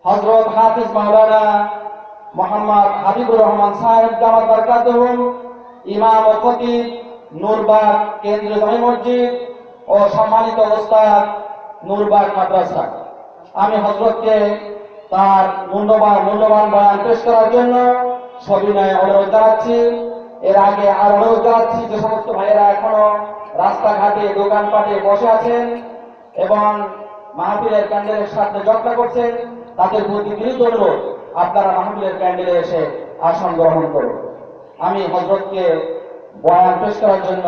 হযরত হাফিজ মাওলানা মোহাম্মদ হাবিবুর রহমান সাহেব দামাত বরকাতুহুম, ইমাম ও খতিব নূরবাগ কেন্দ্রীয় জামে মসজিদ ও সম্মানিত ওস্তাদ নূরবাগ মাদ্রাসা। আমি হযরতকে তার মূল্যবান বয়ান পেশ করার জন্য সবিনয়ে অনুরোধ জানাচ্ছি। এর আগে আর অনুরোধ জানাচ্ছি যে সমস্ত ভাইয়েরা এখনো রাস্তাঘাটে দোকানপাটে বসে আছেন এবং মাহফিলের প্যান্ডেলের সাথে যাত্রা করছেন, তাদের প্রতি বিনীত অনুরোধ আপনারা মাহফিলের প্যান্ডেলে এসে আসন গ্রহণ করুন। আমি হযরতকে বয়ান পেশ করার জন্য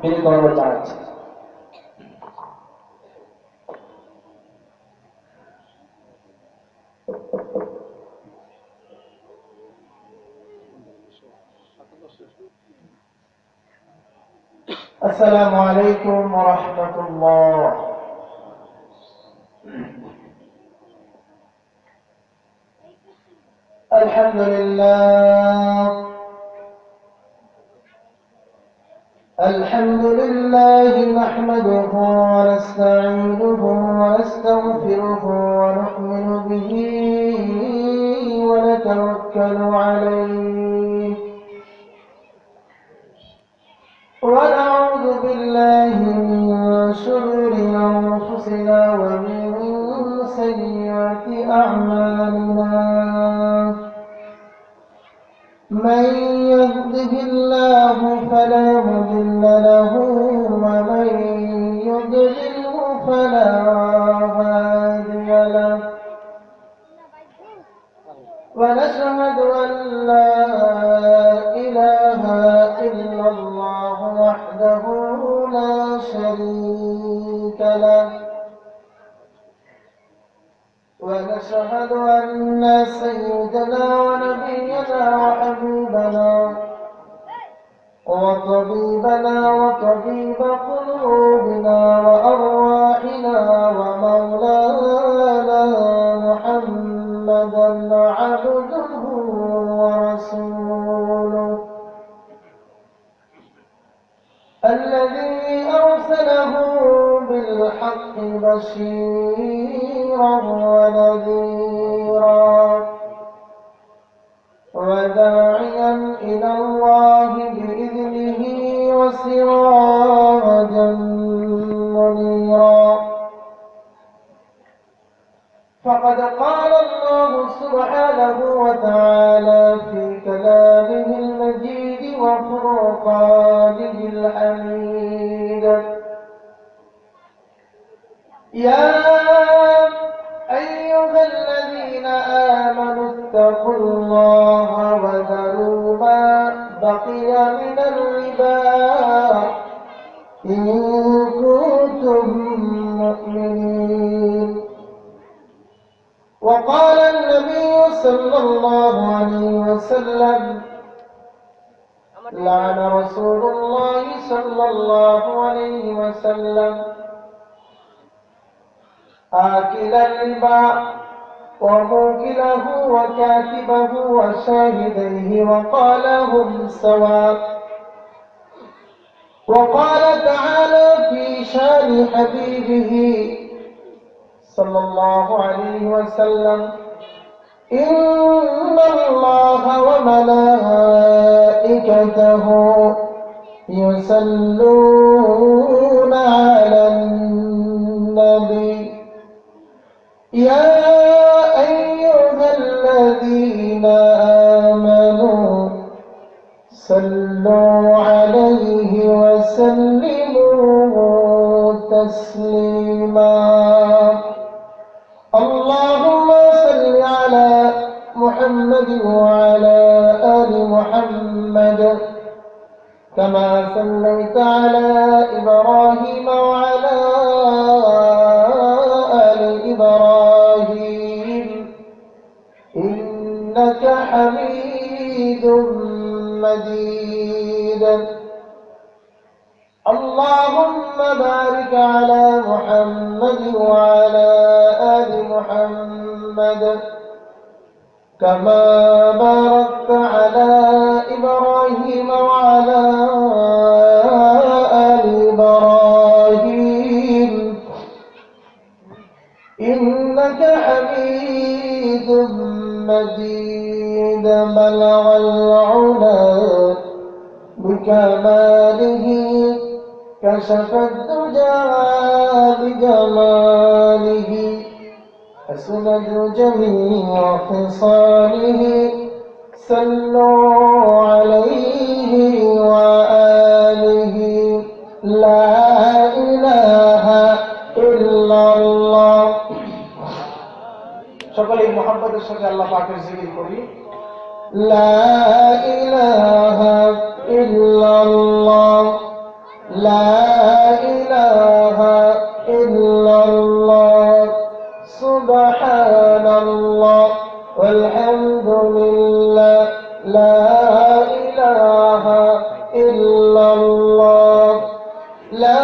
বিনীত অনুরোধ জানাচ্ছি। আসসালামু আলাইকুম ওয়া রাহমাতুল্লাহ। আলহামদুলিল্লাহ নাহমাদুহু ওয়া নাস্তাঈনুহু ওয়া নাস্তাগফিরুহু ওয়া নু'মিনু বিহি ওয়া নাতাওয়াক্কালু আলাইহি ونعوذ بالله من شرور أنفسنا ومن سيئات أعمالنا، من يهده الله فلا مضل له ومن يضلله فلا هادي له، ونشهد أن لا إله إلا الله وحده لا شريك له، ونشهد أن سيدنا ونبينا وحبيبنا وطبيبنا وطبيب قلوبنا وأرواحنا ومولانا محمدا عبده ورسوله الذي أرسله بالحق بشيرا ونذيرا وداعيا إلى الله بإذنه وسراجا منيرا. فقد قال الله سبحانه وتعالى في كلامه المجيد وفرقانه الحميد: يا أيها الذين آمنوا اتقوا الله وذروا ما بقي من الربا إن كنتم مؤمنين. وقال النبي صلى الله عليه وسلم: لعن رسول الله صلى الله عليه وسلم آكل الربا وموكله وكاتبه وشاهديه وقال هم سواء. وقال تعالى في شان حبيبه صلى الله عليه وسلم: إن الله وملائكته يصلون على النبي يا أيها الذين آمنوا صلوا عليه وسلموا تسليما. اللهم صل على محمد وعلى آل محمد كما صليت على إبراهيم وعلى آل إبراهيم إنك حميد مجيد. اللهم بارك على محمد وعلى آل محمد كما باركت على إبراهيم وعلى آل إبراهيم إنك حميد مجيد بلغ العلا بكماله كشف الدجى بجماله أسند جميع خصاله صلوا عليه وآله لا إله إلا الله সকলেই মুহাম্মদের সাথে আল্লাহ পাকের জিকির করি লা ইলাহা ইল্লাল্লাহ লা ইলাহা ইল্লাল্লাহ সুবহানাল্লাহ walhamdulillah লা ইলাহা ইল্লাল্লাহ লা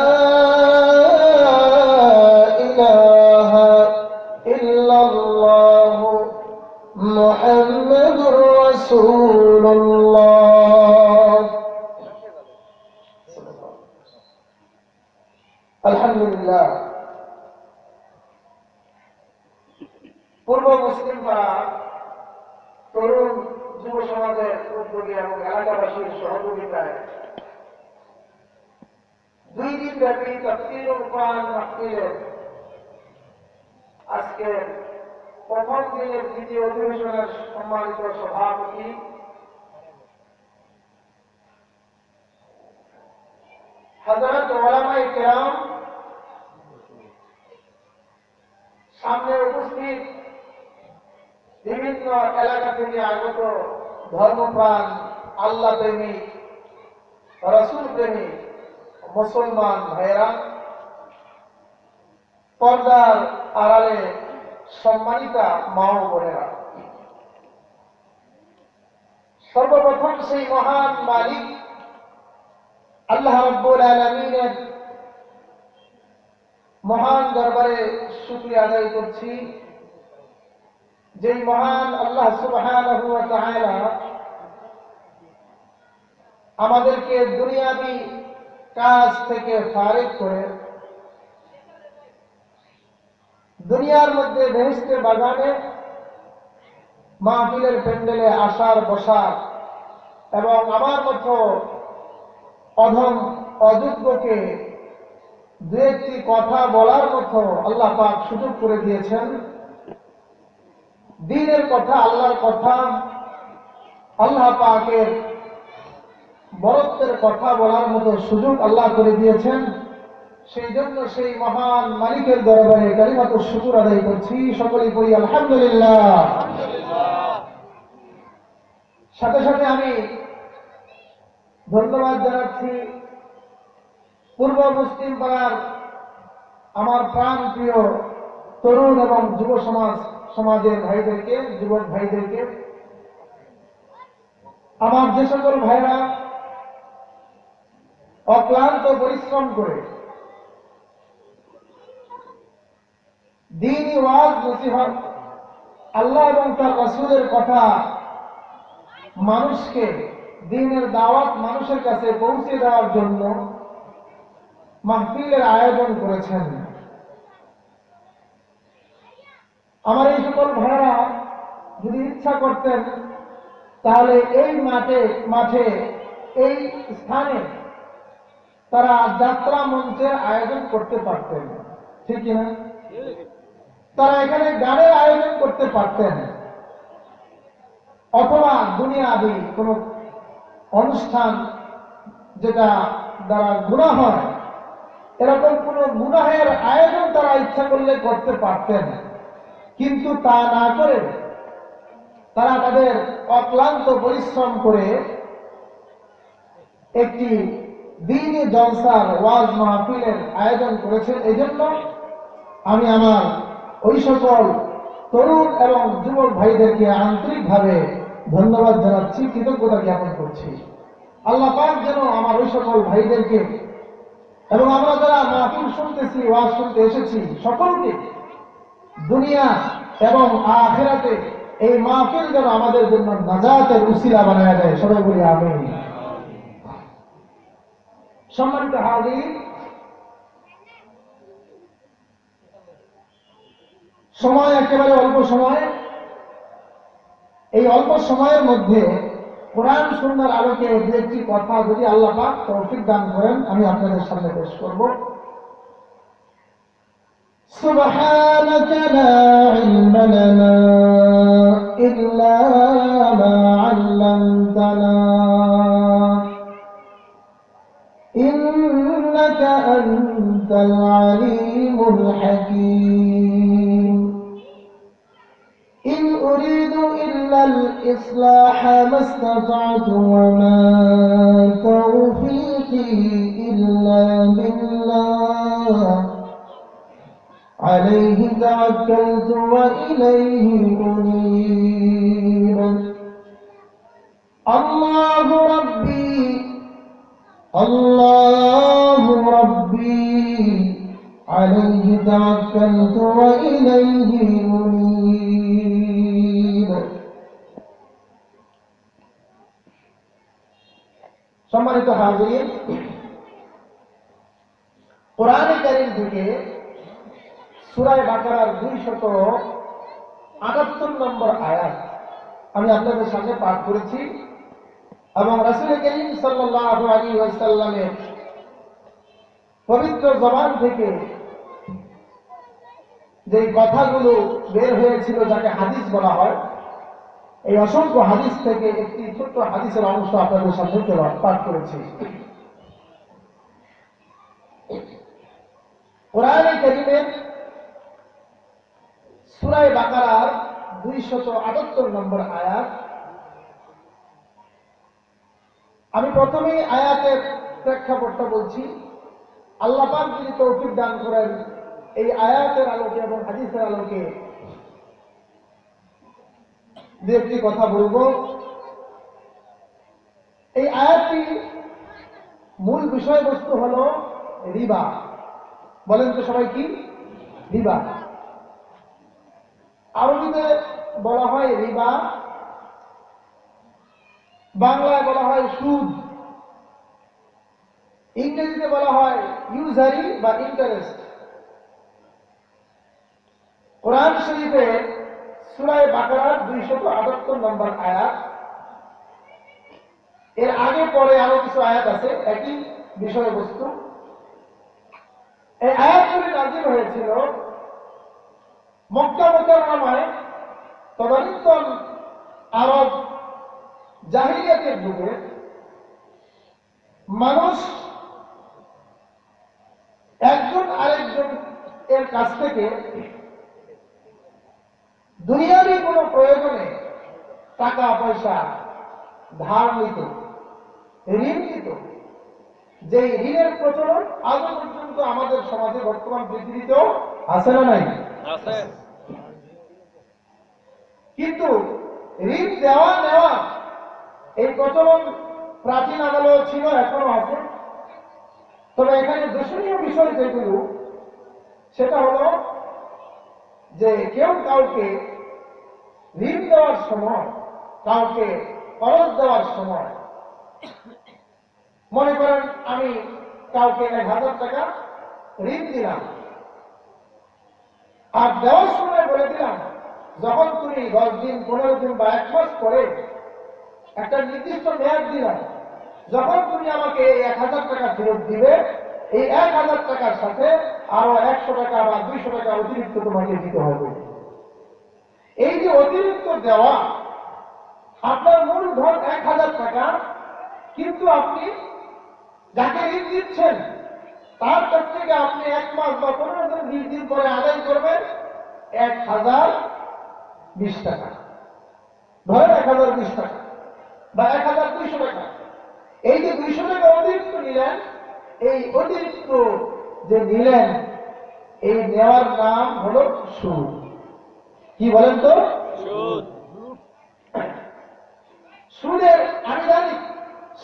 ইলাহা ইল্লাল্লাহ মুহাম্মাদুর রাসূলুল্লাহ আলহামদুলিল্লাহ পূর্ব মুসলিম পাড়া তরুণ যুব সমাজের উদ্যোগে এবং এলাকাবাসীর সহযোগিতায় 2 দিন ব্যাপী তাফসীরুল কোরআন মাহফিলের আজকে প্রথম দিনের দ্বিতীয় অধিবেশনের সম্মানিত সভাপতি হযরত উলামায়ে কেরাম, সামনে উপস্থিত বিভিন্ন এলাকা থেকে আগত ধর্মপ্রাণ, আল্লাহ প্রেমিক, রাসূল প্রেমিক মুসলমান ভাইরা, পর্দার আড়ালে সম্মানিতা মা ও বোনেরা, সর্বপ্রথম সেই মহান মালিক আল্লাহ রাব্বুল আলামিনের মহান দরবারে শুকরিয়া আদায় করছি, যেই মহান আল্লাহ সুবহানাহু ওয়া তাআলা আমাদেরকে দুনিয়াবি কাজ থেকে ফারিগ করে দুনিয়ার মধ্যে বেহেশতের বাগানে মাহফিলের প্যান্ডেলে আসার বসার এবং আমার মতো অধম অযোগ্যকে দু একটি কথা বলার মতো আল্লাহ পাক সুযোগ করে দিয়েছেন। দ্বীনের কথা, আল্লাহর কথা, আল্লাহ পাকের বরত্বের কথা বলার মতো সুযোগ আল্লাহ করে দিয়েছেন। সেই জন্য সেই মহান মালিকের দরবারে কালিমাতুশ শুকর আদায় করছি। সকলেই বলি আলহামদুলিল্লাহ। সাথে সাথে আমি ধন্যবাদ জানাচ্ছি পূর্ব মুসলিম পাড়ার আমার প্রাণ প্রিয় তরুণ এবং যুব সমাজের ভাইদেরকে, যুবক ভাইদেরকে, আমার যে সকল ভাইরা অক্লান্ত পরিশ্রম করে দ্বীনি ওয়াজ নসিহত, আল্লাহ এবং তার রাসূলের কথা মানুষকে, দ্বীনের দাওয়াত মানুষের কাছে পৌঁছে দেওয়ার জন্য মাহফিলের আয়োজন করেছেন। আমার এই সকল ভাইরা যদি ইচ্ছা করতেন তাহলে এই মাঠে এই স্থানে তারা যাত্রা মঞ্চের আয়োজন করতে পারতেন, ঠিক কিনা? তারা এখানে গানের আয়োজন করতে পারতেন, অথবা দুনিয়াবি কোন অনুষ্ঠান যেটা দ্বারা গুনাহ হয়, এরকম কোন গুনাহের আয়োজন তারা ইচ্ছা করলে করতে পারতেন। কিন্তু তা না করে তারা তাদের অক্লান্ত পরিশ্রম করে একটি দ্বীনি জলসার ওয়াজ মাহফিলের আয়োজন করেছেন। এই জন্য আমি আমার ওই সকল তরুণ এবং যুবক ভাইদেরকে আন্তরিকভাবে ধন্যবাদ জানাচ্ছি, কৃতজ্ঞতা জ্ঞাপন করছি। আল্লাহ পাক যেন আমার ওই সকল ভাইদেরকে এবং আমরা যারা মাহফিল শুনতেছি, ওয়াজ শুনতে এসেছি, সকলকে দুনিয়া এবং আখিরাতে এই মাহফিল যেন আমাদের জন্য নাজাতের উসিলা বানায় দেয়। সবাই বলি আমিন। সম্মানিত হাজির, সময় একেবারে অল্প সময়। এই অল্প সময়ের মধ্যে কোরআন সুন্নাহর আলোকে দু একটি কথা যদি আল্লাহ পাক তৌফিক দান করেন আমি আপনাদের সামনে পেশ করব। সুবহানাকা লা ইলমা লানা ইল্লা মা 'আল্লামতানা ইন্নাকা আনতাল আলিমুল হাকীম। إن أريد إلا الإصلاح ما استطعت وما توفيقي إلا بالله عليه توكلت وإليه أنيب الله ربي الله ربي عليه توكلت وإليه أنيب। সম্মানিত হাজির, কোরআনে কারীম থেকে সূরা বাকারার 278 নম্বর আয়াত আমি আপনাদের সামনে পাঠ করেছি এবং রাসূল করিম সাল্লাল্লাহু আলাইহি ওয়াসাল্লামের পবিত্র জবান থেকে যে কথাগুলো বের হয়েছিল যাকে হাদিস বলা হয়, এই অসংখ্য হাদিস থেকে একটি ছোট্ট হাদিসের অংশ আপনাদের সামনে পাঠ করেছি। কোরআনে কারীমের সূরা বাকারার 278 নম্বর আয়াত। আমি প্রথমেই আয়াতের প্রেক্ষাপটটা বলছি। আল্লাহ পাক যদি তৌফিক দান করেন এই আয়াতের আলোকে এবং হাদিসের আলোকে দু একটি কথা বলবো। এই আয়াতটি মূল বিষয়বস্তু হলো রিবা। বলেন তো সবাই কি রিবা? আরবিতে বলা হয় রিবা, বাংলায় বলা হয় সুদ, ইংরেজিতে বলা হয় ইউজারি বা ইন্টারেস্ট। কোরআন শরীফে সূরা বাকারার 278 নম্বর আয়াত, এর আগে পরে আরো কিছু আয়াত আছে একই বিষয়বস্তু। এই আয়াতগুলি নাযিল হয়েছিল মক্কা মুকাররমায় তদানীন্তন আরব জাহিলিয়াতের যুগে। মানুষ একজন আরেকজন এর কাছ থেকে দুনিয়াবি কোনো প্রয়োজনে টাকা পয়সা ধার নিত, ঋণ নিত। যে ঋণের প্রচলন আজও পর্যন্ত আমাদের সমাজে বর্তমান পৃথিবীতেও আছে না নাই? আছে। কিন্তু ঋণ দেওয়া নেওয়া এই প্রচলন প্রাচীন আমলেও ছিল, এখনো আছে। তবে এখানে দর্শনীয় বিষয় যেগুলো, সেটা হলো যে কেউ কাউকে ঋণ দেওয়ার সময়, কাউকে খরচ দেওয়ার সময়, মনে করেন আমি কাউকে 1000 টাকা ঋণ দিলাম, আর দেওয়ার সময় বলে দিলাম যখন তুমি 10 দিন 15 দিন বা 1 মাস পরে একটা নির্দিষ্ট মেয়াদ দিলাম, যখন তুমি আমাকে এই 1000 টাকা ফেরত দিবে, এই 1000 টাকার সাথে আরো 100 টাকা বা 200 টাকা অতিরিক্ত তোমাকে দিতে হবে। এই যে অতিরিক্ত দেওয়া, আপনার মূল ধন 1000 টাকা, কিন্তু আপনি যাকে ঋণ দিচ্ছেন তার কাছ থেকে আপনি 1 মাস বা 15 দিন 20 দিন পরে আদায় করবেন 1020 টাকা, ধরেন 1020 টাকা বা 1200 টাকা। এই যে 200 টাকা অতিরিক্ত নিলেন, এই অতিরিক্ত যে নিলেন, এই নেওয়ার নাম হলো সুদ। কি বলেন তো? সুদ। সুদের আনুষ্ঠানিক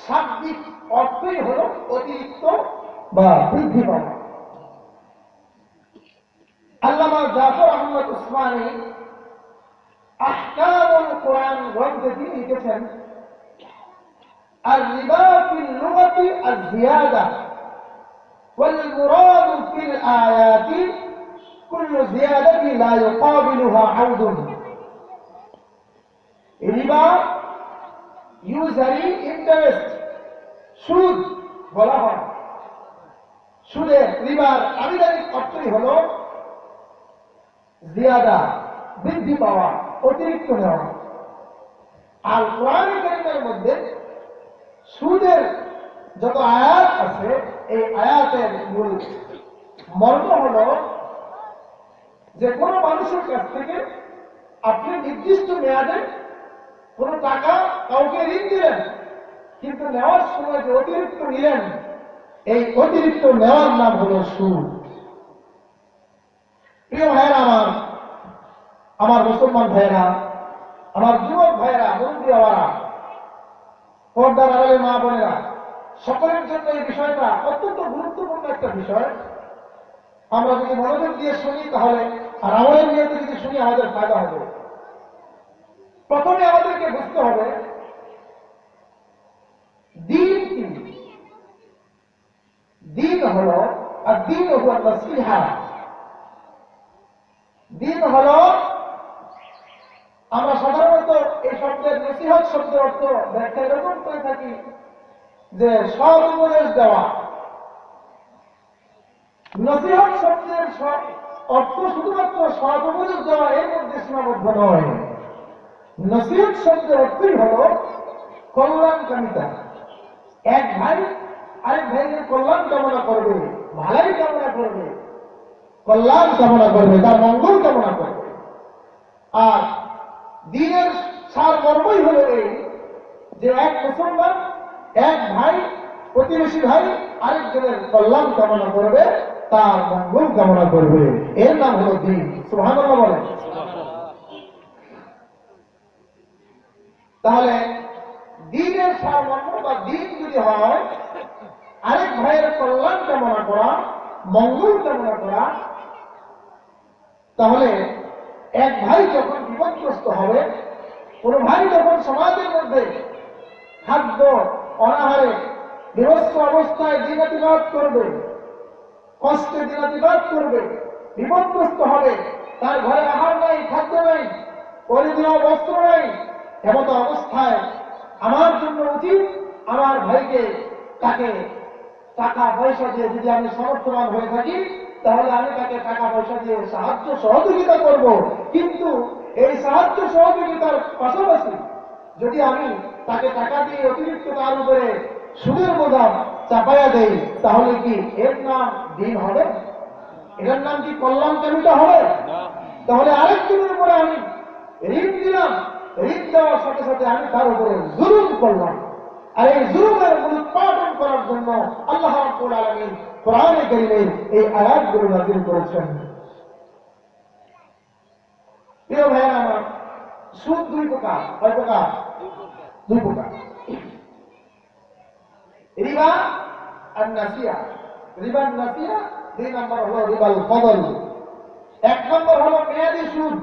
শাব্দিক অর্থই হলো অতিরিক্ত বা বৃদ্ধি পাওয়া। আল্লামা জাফর আহমদ উসমানী আহকামুল কোরআন গ্রন্থে তিনি লিখেছেন, الربا في اللغة الزيادة والمراد في الآيات কুল্লু জিয়াদাতি লা ইউকাবিলুহা আউদুন। রিবা ইউজারি ইন্টারেস্ট, সুদ বলা হয়। সুদের রিবার আবিধানিক অর্থই হলো জিয়াদা, বৃদ্ধি পাওয়া, অতিরিক্ত নেওয়া। আর কোরআন কারীমের মধ্যে সুদের যত আয়াত আছে, এই আয়াতের মূল মর্ম হলো যে কোনো মানুষের কাছ থেকে আপনি নির্দিষ্ট মেয়াদে কোনো টাকা কাউকে ঋণ দিলেন, কিন্তু নেওয়ার সময় যে অতিরিক্ত নিলেন, এই অতিরিক্ত নেওয়ার নাম হলো সুদ। প্রিয় ভাইয়েরা আমার মুসলমান ভাইয়েরা, আমার যুবক ভাইয়েরা, মুরব্বী বাবারা, পর্দার আড়ালে মা বোনেরা, সকলের জন্য এই বিষয়টা অত্যন্ত গুরুত্বপূর্ণ একটা বিষয়। আমরা যদি মনোযোগ দিয়ে শুনি তাহলে, আর আমাদের নিয়তে যদি শুনি আমাদের ফায়দা হবে। প্রথমে আমাদেরকে বুঝতে হবে দিন কি। দিন হলো, আর দিন হলো নসিহা। দিন হলো, আমরা সাধারণত এই শব্দের নসিহত শব্দের অর্থ ব্যাখ্যা এরকম করে থাকি যে সৎ উপদেশ দেওয়া। নসিহত শব্দের অর্থ শুধুমাত্র সৎ উপদেশ দেওয়া এর মধ্যে সীমাবদ্ধ নয়। নসিহত শব্দের অর্থই হল কল্যাণকামিতা। এক ভাই আরেক ভাইয়ের কল্যাণ কামনা করবে, ভালাই কামনা করবে, কল্যাণ কামনা করবে, তার মঙ্গল কামনা করবে। আর দ্বীনের সার মর্মই হল এই যে এক মুসলমান, এক ভাই, প্রতিবেশী ভাই আরেকজনের কল্যাণ কামনা করবে, তার মঙ্গল কামনা করবে। এর নাম হলো দ্বীন। সুবহানাল্লাহ বলেন। তাহলে দ্বীনের সার মর্ম বা দ্বীন যদি হয় আরেক ভাইয়ের কল্যাণ কামনা করা, মঙ্গল কামনা করা, তাহলে এক ভাই যখন বিপদগ্রস্ত হবে, কোন ভাই যখন সমাজের মধ্যে খাদ্য অনাহারে বিভৎস অবস্থায় দিনাতিবাদ করবে, কষ্টে দিনাতিবাদ করবে, বিপদগ্রস্ত হবে, তার ঘরে আহার নাই, খাদ্য নাই, পরিধেয় বস্ত্র নাই, এমন অবস্থায় আমার জন্য উচিত আমার ভাইকে তাকে টাকা পয়সা দিয়ে, যদি আমি সমর্থবান হয়ে থাকি তাহলে আমি তাকে টাকা পয়সা দিয়ে সাহায্য সহযোগিতা করব। কিন্তু এই সাহায্য সহযোগিতার পাশাপাশি যদি আমি তাকে টাকা দিয়ে অতিরিক্ত তার উপরে সুদের বোঝা চাপাইয়া দেই, তাহলে কি এর নাম দিন হবে? এটার নাম কি কল্যাণকামিতা হবে? তাহলে আরেকজনের উপরে আমি ঋণ দিলাম, ঋণ দেওয়ার সাথে সাথে আমি তার উপরে জুলুম করলাম। আর এই জুলুমের মূলোৎপাটন করার জন্য আল্লাহ রাব্বুল আলামিন কোরআনে কারীমে এই আয়াতগুলো নাযিল করেছেন। প্রিয় ভাইয়েরা আমার, সুদ দুই প্রকার। কয় প্রকার? দুই প্রকার। রিবা আর নাসিয়া। রিবা নাসিয়া, দুই নম্বর হলো রিবাল ফদল। এক নম্বর হলো মেয়াদি সুদ,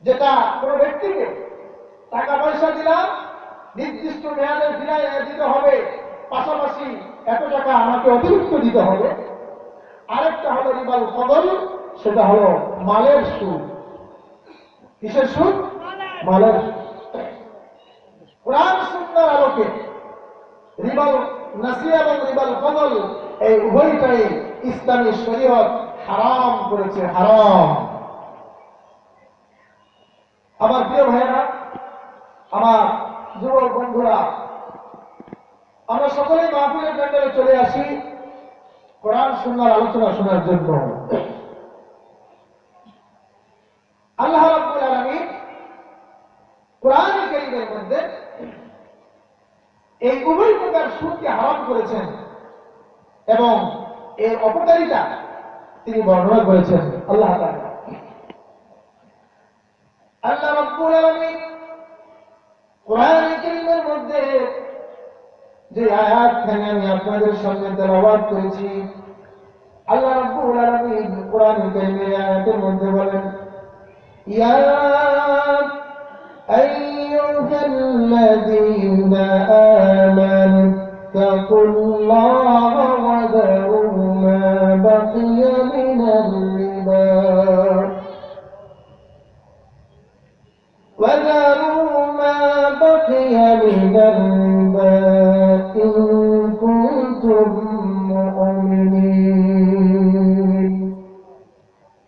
যেটা কোনো ব্যক্তিকে টাকা পয়সা দিলাম, নির্দিষ্ট মেয়াদে ফিরাই দিতে হবে, পাশাপাশি এত টাকা আমাকে অতিরিক্ত দিতে হবে। আরেকটা হলো রিবাল ফদল, সেটা হলো মালের সুদ। কিসের সুদ? মালের। কোরআন সুন্নাহর আলোকে রিবাল নাসিয়া এবং রিবাল ফদল এই উভয়টাই ইসলামী শরীয়ত হারাম করেছে, হারাম। আমার প্রিয় ভাইয়েরা, আমার যুবক বন্ধুরা, আমরা সকলেই মাহফিলের প্যান্ডেলে চলে আসি কোরআন সুন্নাহর আলোচনা শোনার জন্য। আল্লাহ রাব্বুল আলামিন কোরআন কারীমের মধ্যে এই উভয় প্রকার সুদকে হারাম করেছেন এবং এর অপকারিতা তিনি বর্ণনা করেছেন। আল্লাহ তাআলা, আল্লাহ রাব্বুল আলামিন কোরআন কারীমের মধ্যে যে আয়াতখানি আমি আপনাদের সামনে তেলাওয়াত করেছি, আল্লাহ রাব্বুল আলামিন কোরআন কারীমের আয়াতের মধ্যে বলেন, ইয়া আইয়ুহাল্লাযীনা আমানু তাকুল্লাহা ওয়া যারু মা বাকিয়া মিনার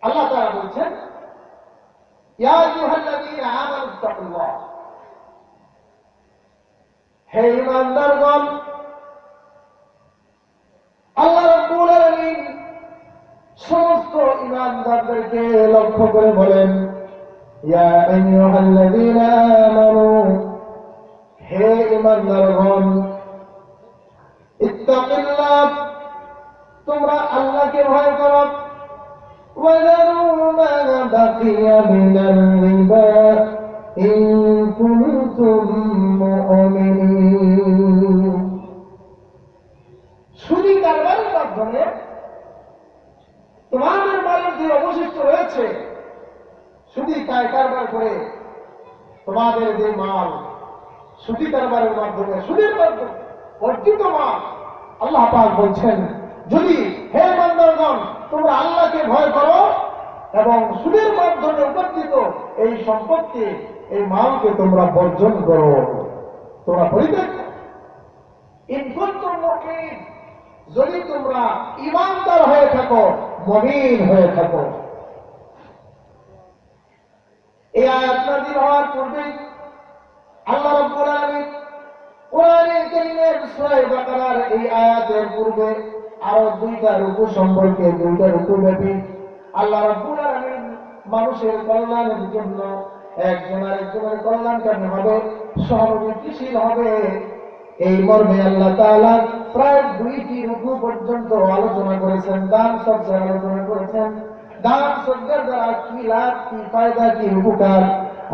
আল্লাহ তাআলা বলছেন, ইয়া আইয়ুহাল্লাযীনা আমানু তাকুল্লাহ, হে ঈমানদারগণ, আল্লাহ রাব্বুল আলামিন সমস্ত ঈমানদারদেরকে লক্ষ্য করে বলেন, ইয়া আইয়ুহাল্লাযীনা আমানু, হে ঈমানদারগণ, ইত্তাকিল্লাহ, তোমরা আল্লাহকে ভয় করো, ওয়াযারু মা বাকিয়া মিনার রিবা ইন কুনতুম মুমিনিন। সুদী কারবারের মাধ্যমে তোমাদের মালের যে অবশিষ্ট রয়েছে, সুদী কারবার করে তোমাদের যে মাল সুদী কারবারের মাধ্যমে, সুদের মাধ্যমে অর্জিত মাল, আল্লাহ পাক বলছেন, যদি হে বান্দাগণ তোমরা আল্লাহকে ভয় করো এবং সুদের মাধ্যমে উপার্জিত এই সম্পদকে, এই মালকে তোমরা বর্জন করো, তোমরা পরিত্যাগ করো। ইন কুনতুম মুমিনিন, যদি তোমরা ঈমানদার হয়ে থাকো, মুমিন হয়ে থাকো। এই আয়াত নাযিল হওয়ার পূর্বে আল্লাহ রাব্বুল আলামিন কোরআনে কারীমের সূরা বাকারার এই আয়াতের পূর্বে আরো দুইটা রুকু সম্পর্কে, দুইটা রুকু ব্যাপী আল্লাহ রাব্বুল আলামিন মানুষের কল্যাণের জন্য একজন আরেকজনের কল্যাণকামী হবে, সহানুভূতিশীল হবে, এই মর্মে আল্লাহ তাআলা প্রায় 2টি রুকু পর্যন্ত আলোচনা করেছেন, দান সদকার আলোচনা করেছেন। দান সদকার দ্বারা কি লাভ, কি ফায়দা, কি উপকার,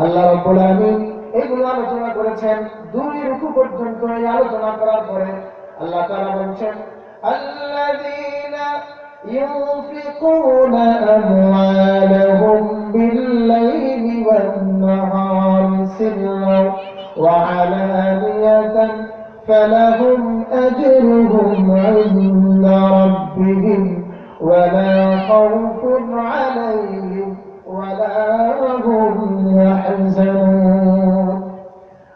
আল্লাহ রাব্বুল আলামিন এগুলো আলোচনা করেছেন। 2 রুকু পর্যন্ত এই আলোচনা করার পরে আল্লাহ তাআলা বলছেন, আল্লাযীনা ينفقون أموالهم بالليل والنهار سرا وعلانية فلهم أجرهم عند ربهم ولا خوف عليهم ولا هم يحزنون।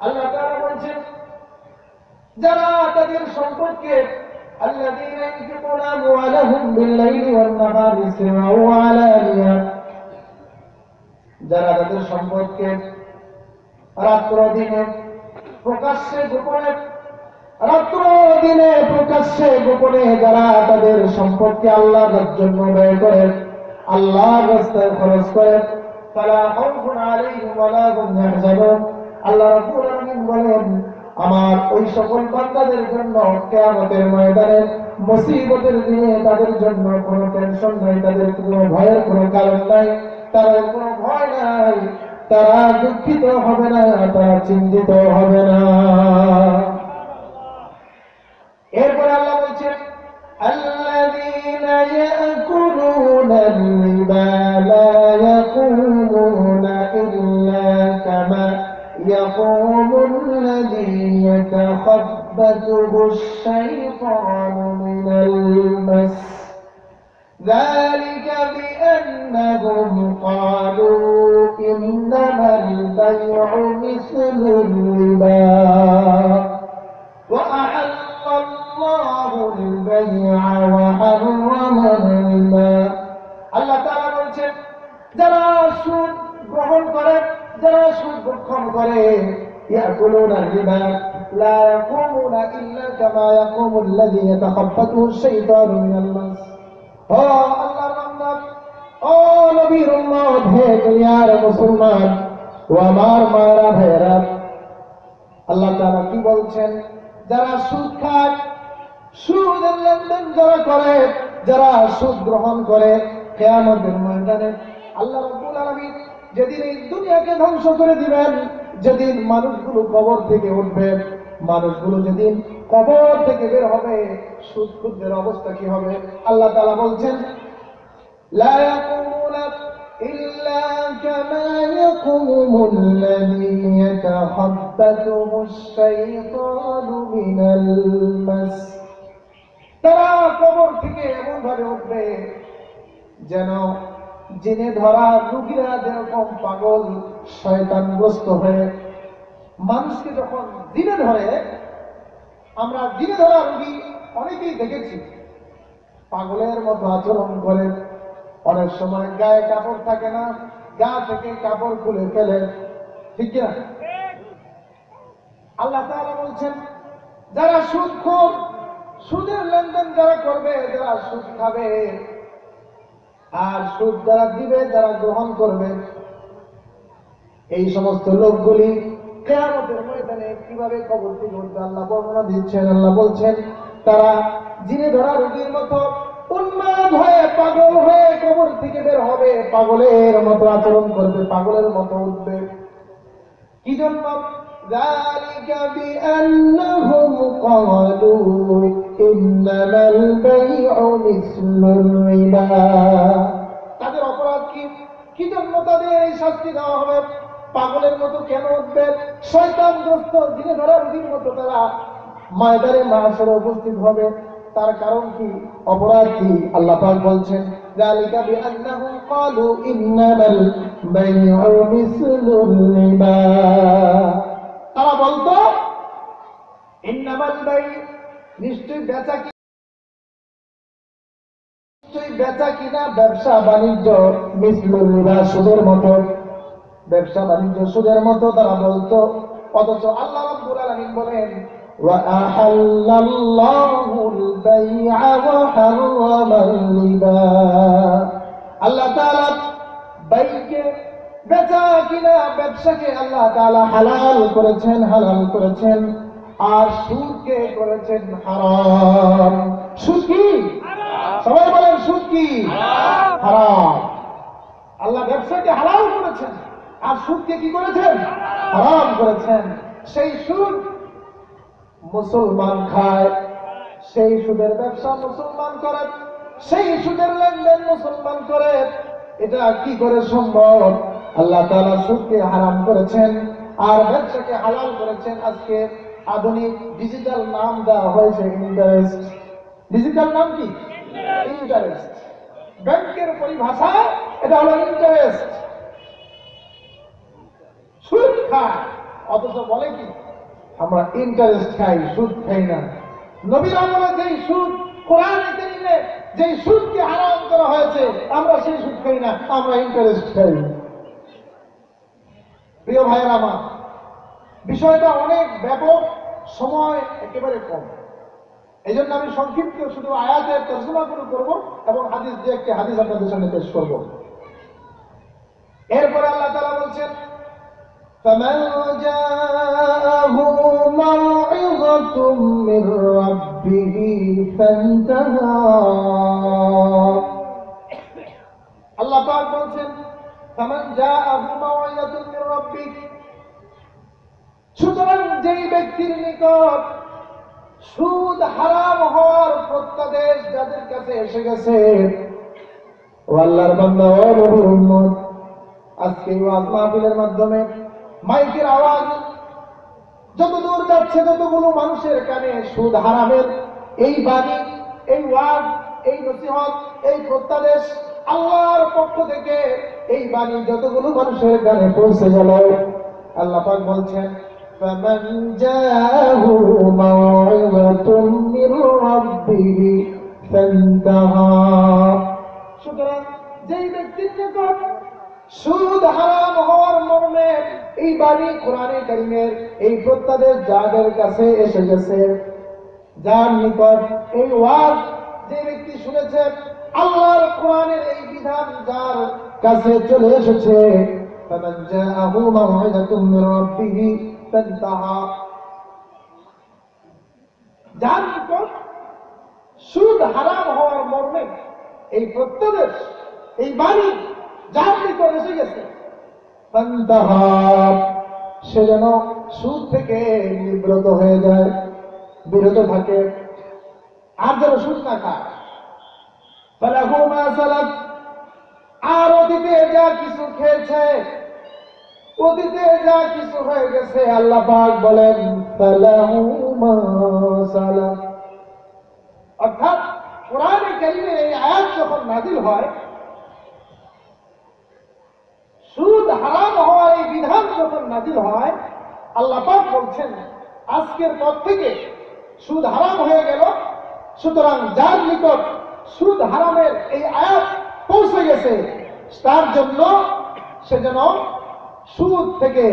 আল্লাহ তাআলা বলেন, যারা তাদের সম্পদকে الذين ينفقون أموالهم بالليل والنهار سرا وعلانية, যারা তাদের সম্পদকে রাত্র দিনে প্রকাশ্যে গোপনে, রাত্র দিনে প্রকাশ্যে গোপনে যারা তাদের সম্পদকে আল্লাহর জন্য ব্যয় করে, আল্লাহর রাস্তায় খরচ করে, ফালা খাউফুন আলাইহিম ওয়ালা হুম ইয়াহজানুন। আল্লাহ রাব্বুল আলামিন বলেন, আমার ওই সকল বান্দাদের জন্য কিয়ামতের ময়দানে মুসিবতের দিনে তাদের জন্য কোনো টেনশন নাই, তাদের কোনো ভয়ের কোনো কারণ নাই, তাদের কোনো ভয় নাই, তারা দুঃখিত হবে না, তারা চিন্তিত হবে না। এরপর আল্লাহ বলছেন, আল্লাযীনা ইয়াকুলুনা আর-রিবা লা ইয়াকুমুনা ইল্লা কামা يقوم الذي يتخبطه الشيطان من المس ذلك بأنهم قالوا إنما البيع مثل الربا وأحل الله البيع وحرم الربا। আল্লাহ তাআলা বলেন, যারা সুদ গ্রহণ করে, যারা সুদ ভক্ষণ করে, ইয়াকুলুনা আর-রিবা লা ইয়াকুমুনা ইল্লা কামা ইয়াকুমুল্লাযী ইয়াতাখাব্বাতুহু আশ-শাইতানু মিনাল মাস। ও আল্লাহর বান্দা, ও নবীর উম্মত, হে দুনিয়ার মুসলমান ও আমার মায়েরা ভাইয়েরা, আল্লাহ তাআলা কি বলছেন, যারা সুদ খায়, সুদের লেনদেন যারা করে, যারা সুদ গ্রহণ করে, কিয়ামতের ময়দানে আল্লাহ রাব্বুল আলামিন যেদিন এই দুনিয়াকে ধ্বংস করে দিবেন, যেদিন মানুষগুলো কবর থেকে উঠবে, মানুষগুলো যেদিন কবর থেকে বের হবে, সুদখোরদের অবস্থা কি হবে? আল্লাহ তাআলা বলছেন, লা ইয়াকুমুনা ইল্লা কামা ইয়াকুমুল্লাযী ইয়াতাখাব্বাতুহু আশ-শাইতানু মিনাল মাস। তারা কবর থেকে এমন ভাবে উঠবে যেন জিনে ধরা রোগীরা যেরকম পাগল শয়তানগ্রস্ত হয়ে মানুষকে যখন জিনে ধরে, আমরা জিনে ধরা রোগী অনেকেই দেখেছি, পাগলের মতো আচরণ করে, অনেক সময় গায়ে কাপড় থাকে না, গা থেকে কাপড় খুলে ফেলে, ঠিক কিনা? আল্লাহ তাআলা বলছেন যারা সুদখোর, সুদের লেনদেন যারা করবে, যারা সুদ খাবে আর সুদ যারা দিবে, যারা গ্রহণ করবে, এই সমস্ত লোকগুলি কিয়ামতের ময়দানে কিভাবে কবর থেকে উঠবে আল্লাহ বর্ণনা দিচ্ছেন। আল্লাহ বলছেন তারা জিনে ধরা রোগীর মতো উন্মাদ হয়ে, পাগল হয়ে কবর থেকে বের হবে, পাগলের মতো আচরণ করবে, পাগলের মতো উঠবে। কি জন্য? ذلك بأنهم قالوا إنما البيع مثل الربا। তাদের অপরাধ কি? কি জন্য তাদের এই শাস্তি দেওয়া হবে? পাগলের মতো কেন উঠবে? শয়তানগ্রস্ত জিনে ধরা রোগীর মতো তারা ময়দানে মাহশরে উপস্থিত হবে। তার কারণ কি? অপরাধ কি? আল্লাহ পাক বলছেন ذلك بأنهم قالوا إنما البيع مثل الربا। তারা বলতো ইন্নামাল বাই, নিশ্চয়ই বেচা কিনা, ব্যবসা বাণিজ্য মিসলুর রিবা, সুদের মতো, ব্যবসা বাণিজ্য সুদের মতো তারা বলতো। অথচ আল্লাহ রাব্বুল আলামিন বলেন ওয়া আহাল্লাল্লাহুল বাই'a ওয়া হারামাল রিবা। আল্লাহ তাআলা বাইকে, বেচা কিনা, ব্যবসাকে আল্লাহ তাআলা হালাল করেছেন, হালাল করেছেন, আর সুদকে করেছেন হারাম। সুদ কি? সবাই বলেন সুদ কি? হারাম। আল্লাহ ব্যবসাকে হালাল করেছেন আর সুদকে কি করেছেন? হারাম করেছেন। সেই সুদ মুসলমান খায়, সেই সুদের ব্যবসা মুসলমান করে, সেই সুদের লেনদেন মুসলমান করে। এটা কি করে সম্ভব? আল্লাহ তাআলা সুদকে হারাম করেছেন আর ব্যবসাকে হালাল করেছেন। আজকে আধুনিক ডিজিটাল নাম দেওয়া হয়েছে ইন্টারেস্ট। ডিজিটাল নাম কি? ইন্টারেস্ট। ব্যাংকের পরিভাষা এটা হলো ইন্টারেস্ট। সুদ খায়, অথচ বলে কি আমরা ইন্টারেস্ট খাই, সুদ খাই না। নবীর আমলে যেই সুদ, কোরআনে কারীমে যেই সুদকে হারাম করা হয়েছে, আমরা সেই সুদ খাই না, আমরা ইন্টারেস্ট খাই। প্রিয় ভাইয়েরা আমার, বিষয়টা অনেক ব্যাপক, সময় একেবারে কম। এই জন্য আমি সংক্ষিপ্ত শুধু আয়াতের তর্জমা করব এবং হাদিস দিয়ে একটি হাদিস আপনাদের সামনে পেশ করব। এরপরে আল্লাহ তাআলা বলছেন فَمَنْ جَاءَهُ مَوْعِظَةٌ مِّن رَّبِّهِ فَانْتَهَى। আল্লাহ পাক বলছেন فَمَنْ جَاءَهُ مَوْعِظَةٌ مِّن رَّبِّهِ। সুতরাং যেই ব্যক্তির নিকট সুদ হারাম হওয়ার প্রত্যাদেশ যাদের কাছে এসে গেছে, ও আল্লাহর বান্দা, ও নবীর উম্মত, আজকে ওয়াজ মাহফিলের মাধ্যমে মাইকের আওয়াজ যত দূর যাচ্ছে, যতগুলো মানুষের কানে সুদ হারামের এই বাণী, এই ওয়াজ, এই নসিহত, এই প্রত্যাদেশ আল্লাহর পক্ষ থেকে এই বাণী যতগুলো মানুষের কানে পৌঁছে গেল, আল্লাহ পাক বলছেন فَمَنْ جَاءَهُ مَوْعِظَةٌ مِّن رَّبِّهِ فَانْتَهَى। সুতরাং যেই ব্যক্তির নিকট সুদ হারাম হওয়ার মর্মে এই বাণী কোরআনে কারীমের এই প্রত্যাদেশ যাদের কাছে এসে গেছে, যার নিকট এই ওয়াজ যে ব্যক্তি শুনেছে, আল্লাহর কোরআনের এই বিধান যার কাছে চলে এসেছে, فَمَنْ جَاءَهُ مَوْعِظَةٌ مِّن رَّبِّهِ فَانْتَهَى। যার নিকট সুদ হারাম হওয়ার মর্মে এই প্রত্যাদেশ, এই বাণী যার নিকট এসে গেছে, ফান্তাহা, সে যেন সুদ থেকে নিবৃত হয়ে যায়, বিরত থাকে, আর যেন সুদ না খায়। ফালাহু মা সালাফ, আর অতীতে যা কিছু খেয়েছে, অতীতে যা কিছু হয়ে গেছে, আল্লাহ পাক বলেন ফালাহু মা সালাফ। অর্থাৎ কোরআনে কারীমের এই আয়াত যখন নাযিল হয়, সুদ হারাম হওয়ার এই বিধান যখন নাযিল হয়, আল্লাহ পাক বলছেন আজকের পর থেকে সুদ হারাম হয়ে গেল। সুতরাং যার নিকট সুদ হারামের এই আয়াত পৌঁছে গেছে, তার জন্য সে যেন সুদ থেকে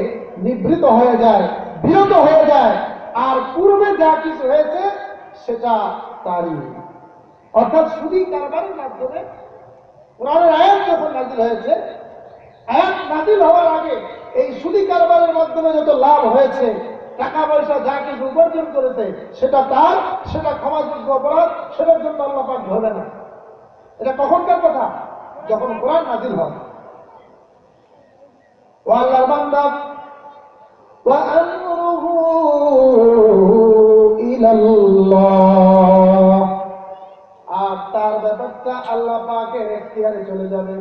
নিবৃত হয়ে যায়, বিরত হয়ে যায়, আর পূর্বে যা কিছু হয়েছে সেটা তারই। অর্থাৎ সুদী কারবারের মাধ্যমে কোরআনের আয়াত যখন নাযিল হয়েছে, আয়াত নাযিল হওয়ার আগে এই সুদী কারবারের মাধ্যমে যত লাভ হয়েছে, টাকা পয়সা যা কিছু উপার্জন করেছে সেটা তার, সেটা ক্ষমাযোগ্য অপরাধ, সেটার জন্য আল্লাহ পাক ধরবে না। এটা কখনকার কথা? যখন কোরআন নাযিল হয়। ও আল্লাহর বান্দা, ওয়া আমরুহু ইলাল্লাহ, আর তার ব্যাপারটা আল্লাহ পাকের এখতিয়ারে চলে যাবে।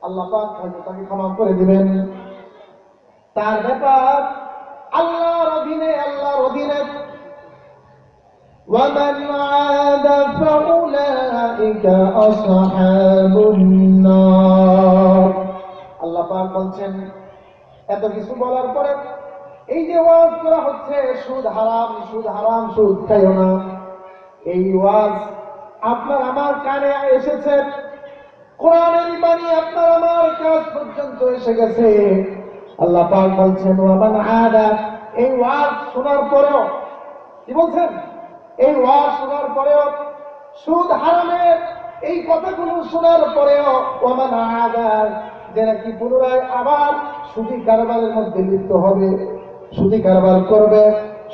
আল্লাহ পাক হয়তো তাকে ক্ষমা করে দিবেন। তার ব্যাপার আল্লাহর অধীনে, আল্লাহর অধীনে। وَمَنْ عَادَ فَأُولَئِكَ أَصْحَابُ النَّارِ। আল্লাহ পাক বলছেন, এত কিছু বলার পরে এই যে ওয়াজ করা হচ্ছে, সুদ হারাম, সুদ হারাম, সুদ খাইও না, এই ওয়াজ আপনার আমার কানে এসেছে, কোরআনের বাণী আপনার আমার কাছ পর্যন্ত এসে গেছে। আল্লাহ পাক বলছেন, ওয়ামান আদা, এই ওয়াজ শোনার পরেও, কি বলছেন? এই ওয়াজ শোনার পরেও, সুদ হারামের এই কথাগুলো শোনার পরেও, ওয়ামান আদা, যে নাকি পুনরায় আবার সুদী কারবারের মধ্যে লিপ্ত হবে, সুদী কারবার করবে,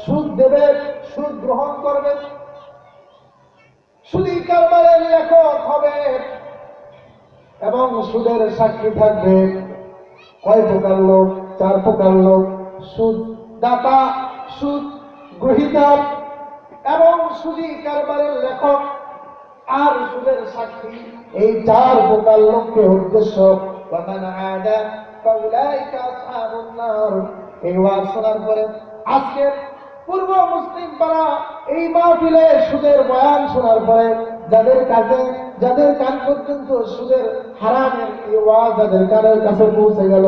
সুদ দেবে, সুদ গ্রহণ করবে, সুদী কারবারের লেখক হবে এবং সুদের সাক্ষী থাকবে। কয় প্রকার লোক? 4 প্রকার লোক: সুদ দাতা, সুদ গ্রহীতা এবং সুদী কারবারের লেখক আর সুদের সাক্ষী। এই 4 প্রকার লোককে উদ্দেশ্য, ওয়ামান আদা ফাউলাইকা আসহাবুন নার। এই ওয়াজ শোনার পরে আজকে পূর্ব মুসলিম পাড়া এই মাহফিলে সুদের বয়ান শোনার পরে যাদের কাছে, যাদের কান পর্যন্ত সুদের হারামের এই ওয়াজ যাদের কানের কাছে পৌঁছে গেল,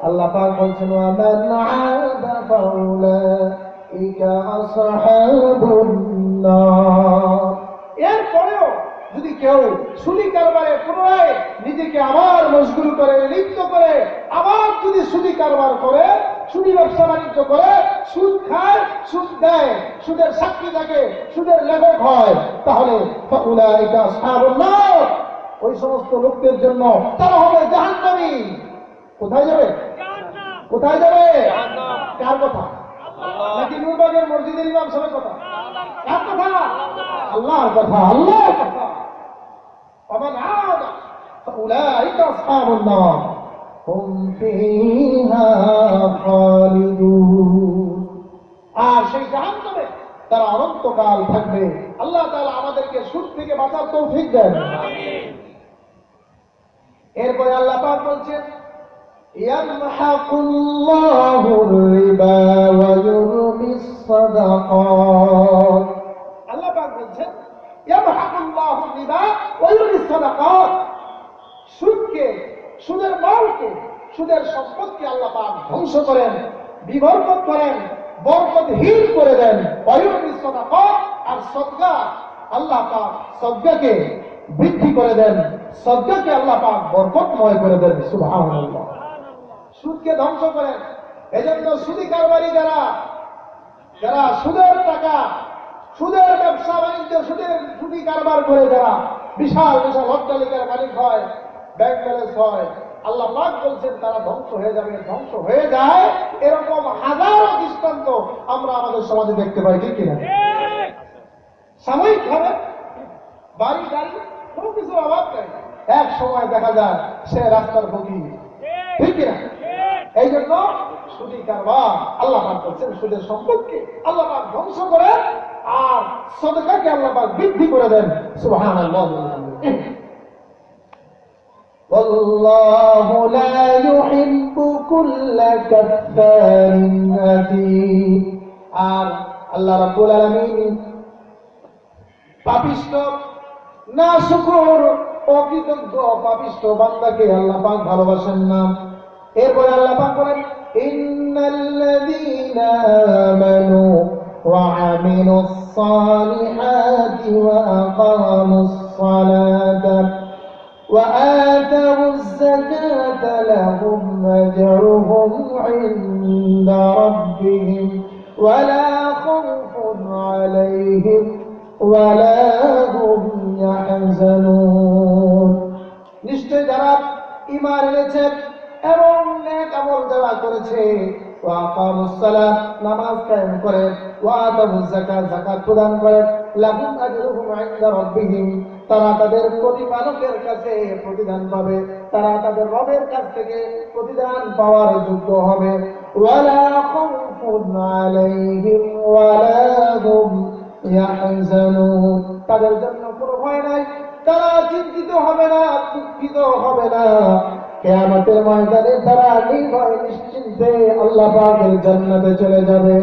আল্লাহ পাক বলছেন, ওয়ামান আদা ফাউলাইকা আসহাবুন নার। এরপরেও যদি কেউ সুদী কারবারে পুনরায় নিজেকে আবার মশগুল করে, লিপ্ত করে, আবার যদি সুদী কারবার করে, সুদী ব্যবসা বাণিজ্য করে, সুদ খায়, সুদ দেয়, সুদের সাক্ষী থাকে, সুদের লেখক হয়, তাহলে ফাউলাইকা আসহাবুন নার, ওই সমস্ত লোকদের জন্য তারা হবে জাহান্নামী। কোথায় যাবে? কোথায় যাবে? কার কথা? নাকি নূরবাগের মসজিদের ইমাম সাহেবের কথা? কার কথা? আল্লাহর কথা, আল্লাহর কথা। ومن عاد فأولئك أصحاب النار هم فيها خالدون। আর সেই জাহান্নামে তারা অনন্তকাল থাকবে। আল্লাহ তাআলা আমাদেরকে সুদ থেকে বাঁচার তৌফিক দেন। এরপরে আল্লাহ পাক বলছেন, ইয়ামহাকুল্লাহুর রিবা ওয়া ইউরবিস সাদাকাত। আল্লাহ পাক বলছেন, ইয়ামহাকুল্লাহুর রিবা ওয়া ইউরবিস সাদাকাত। সুদকে, সুদের মালকে, সুদের সম্পদকে আল্লাহ পাক ধ্বংস করেন, বিবর্তন করেন, বরকতহীন করে দেন। ওয়া ইউরবিস সাদাকাত, আর সদকা আল্লাহ পাক সদকাকে বৃদ্ধি করে দেন, সদকাকে আল্লাহ পাক বরকতময় করে দেন। সুবহানাল্লাহ। সুদকে ধ্বংস করেন। এজন্য সুদী কারবারি যারা, যারা সুদের টাকা, সুদের ব্যবসা বাণিজ্য, সুদী কারবার করে যারা বিশাল বিশাল অট্টালিকার মালিক হয়, ব্যাংক ব্যালেন্স হয়, আল্লাহ পাক বলছেন তারা ধ্বংস হয়ে যাবে, ধ্বংস হয়ে যায়। এরকম হাজারো দৃষ্টান্ত আমরা আমাদের সমাজে দেখতে পাই, ঠিক কিনা? সাময়িক ভাবে বাড়ি গাড়ি কোনো কিছুর অভাব নেই, এক সময় দেখা যায় সে রাস্তার ফকির, ঠিক কিনা? এই জন্য সুদী কারবার আল্লাহ পাক বলছেন, সুদের সম্পদকে আল্লাহ পাক ধ্বংস করে আর সদকাকে আল্লাহ পাক বৃদ্ধি করে দেন। সুবহানাল্লাহ। ওয়াল্লাহু লা ইউহিব্বু কুল্লা কাফফারিন আযীম। আর আল্লাহ রাব্বুল আলামিন পাপিষ্ঠ, নাশুকর, অকৃতজ্ঞ, পাপিষ্ঠ বান্দাকে আল্লাহ পাক ভালোবাসেন না। এরপরে আল্লাহ পাক বলেন, ইন্নাল্লাযীনা আমানু ওয়া আমিলুস সালিহাতি ওয়া আকামুস সালাতা وآتوا الزكاة لهم أجرهم عند ربهم ولا خوف عليهم ولا هم يحزنون নিশ্চয় যারা ঈমান এনেছে এবং নেক আমল যারা করেছে ওয়া আকামুস সালাত নামাজ কায়েম করে ওয়া আতাউজ যাকাত যাকাত প্রদান করে লাহুম আজরুহুম ইনদা রাব্বিহিম তারা তাদের প্রতিপালকের কাছে প্রতিদান পাবে, তারা তাদের রবের কাছ থেকে প্রতিদান পাওয়ার যোগ্য হবে। ওয়ালা খাউফুন আলাইহিম ওয়ালা হুম ইয়াহজানুন তাদের জন্য কোনো ভয় নাই, তারা চিন্তিত হবে না, দুঃখিত হবে না। কিয়ামতের ময়দানে তারা নির্ভয় নিশ্চিন্তে আল্লাহ পাকের জান্নাতে চলে যাবে।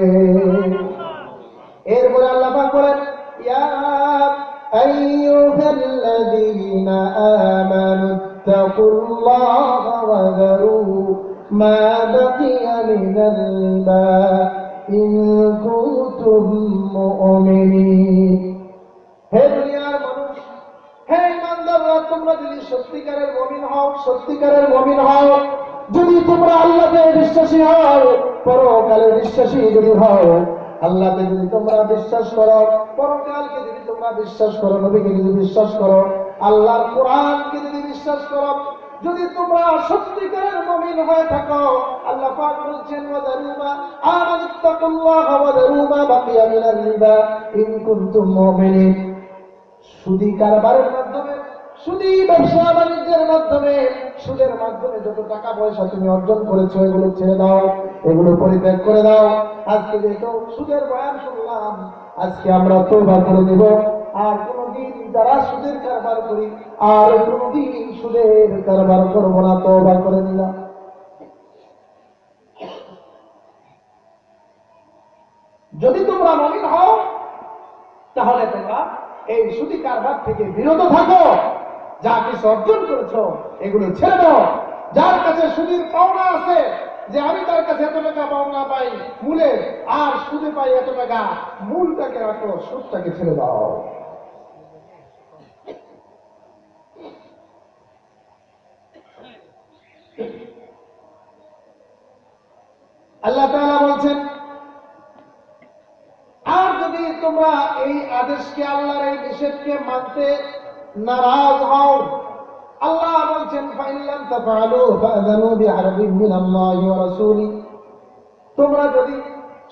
এরপরে আল্লাহ পাক বলেন ইয়া আইয়ুহাল্লাযীনা আমানু তাকুল্লাহা ওয়া যারু মা বাকিয়া মিনাল রিবা ইন কুনতুম মুমিনিন। হে দুনিয়ার মানুষ, হে ইমানদাররা, তোমরা যদি সত্যিকারের মুমিন হও, সত্যিকারের মুমিন হও, যদি তোমরা আল্লাহকে বিশ্বাসী হও, পরকালে বিশ্বাসী যদি হও, আল্লাহকে যদি তোমরা বিশ্বাস করো, পরকালকে যদি তোমরা বিশ্বাস করো, নবীকে যদি বিশ্বাস করো, আল্লাহর কোরআনকে যদি বিশ্বাস করো, যদি তোমরা সত্যিকারের মুমিন হয়ে থাকো, আল্লাহ পাক বলেন ওয়াদারুমা আমানুত্তাকুল্লাহা ওয়াদারুমা বাকিয়া মিনার রিবা ইন কুনতুম মুমিনিন। সুদী কারবারের মাধ্যমে, সুদী ব্যবসা বাণিজ্যের মাধ্যমে, সুদের মাধ্যমে যত টাকা পয়সা তুমি অর্জন করেছো এগুলো ছেড়ে দাও, এগুলো পরিত্যাগ করে দাও। আজকে যেহেতু সুদের বয়ান শুনলাম, আজকে আমরা তওবা করে দেব, আর কোনদিন যারা সুদের কারবার করি আর কোনদিন সুদের কারবার করবো না, তওবা করে নিলাম। যদি তোমরা মুমিন হও তাহলে তোমরা এই সুদী কারবার থেকে বিরত থাকো, যা কিছু অর্জন করেছো এগুলো ছেড়ে দাও। যার কাছে সুদের পাওনা আছে, যে আমি তার কাছে এত টাকা পাওনা পাই মূলে, আর সুদে পাই এত টাকা, মূলটাকে রাখো, সুদটাকে ছেড়ে দাও। আল্লাহ তাআলা বলছেন, আর যদি তোমরা এই আদেশকে, আল্লাহর এই নিষেধকে মানতে নারাজ হও, আল্লাহ বলছেন ফাইন লাম তাফআলু ফাআযানু বিহারবিন মিনাল্লাহি ওয়া রাসূলি। তোমরা যদি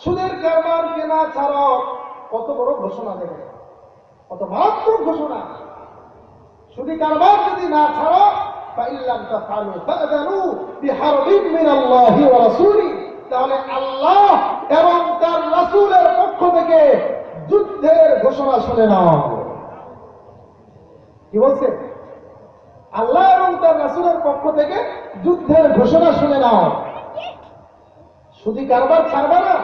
সুদের কারবারকে না ছাড়ো, কত বড় ঘোষণা দেবে, কত মারাত্মক ঘোষণা। সুদী কারবার যদি না ছাড়ো, ফাইন লাম তাফআলু ফাআযানু বিহারবিন মিনাল্লাহি ওয়া রাসূলি, তাহলে আল্লাহ এবং তার রাসূলের পক্ষ থেকে যুদ্ধের ঘোষণা শুনে নাও। কি বলছে? আল্লাহ এবং তার রাসূলের পক্ষ থেকে যুদ্ধের ঘোষণা শুনে নাও। সুদী কারবার ছাড়বে না।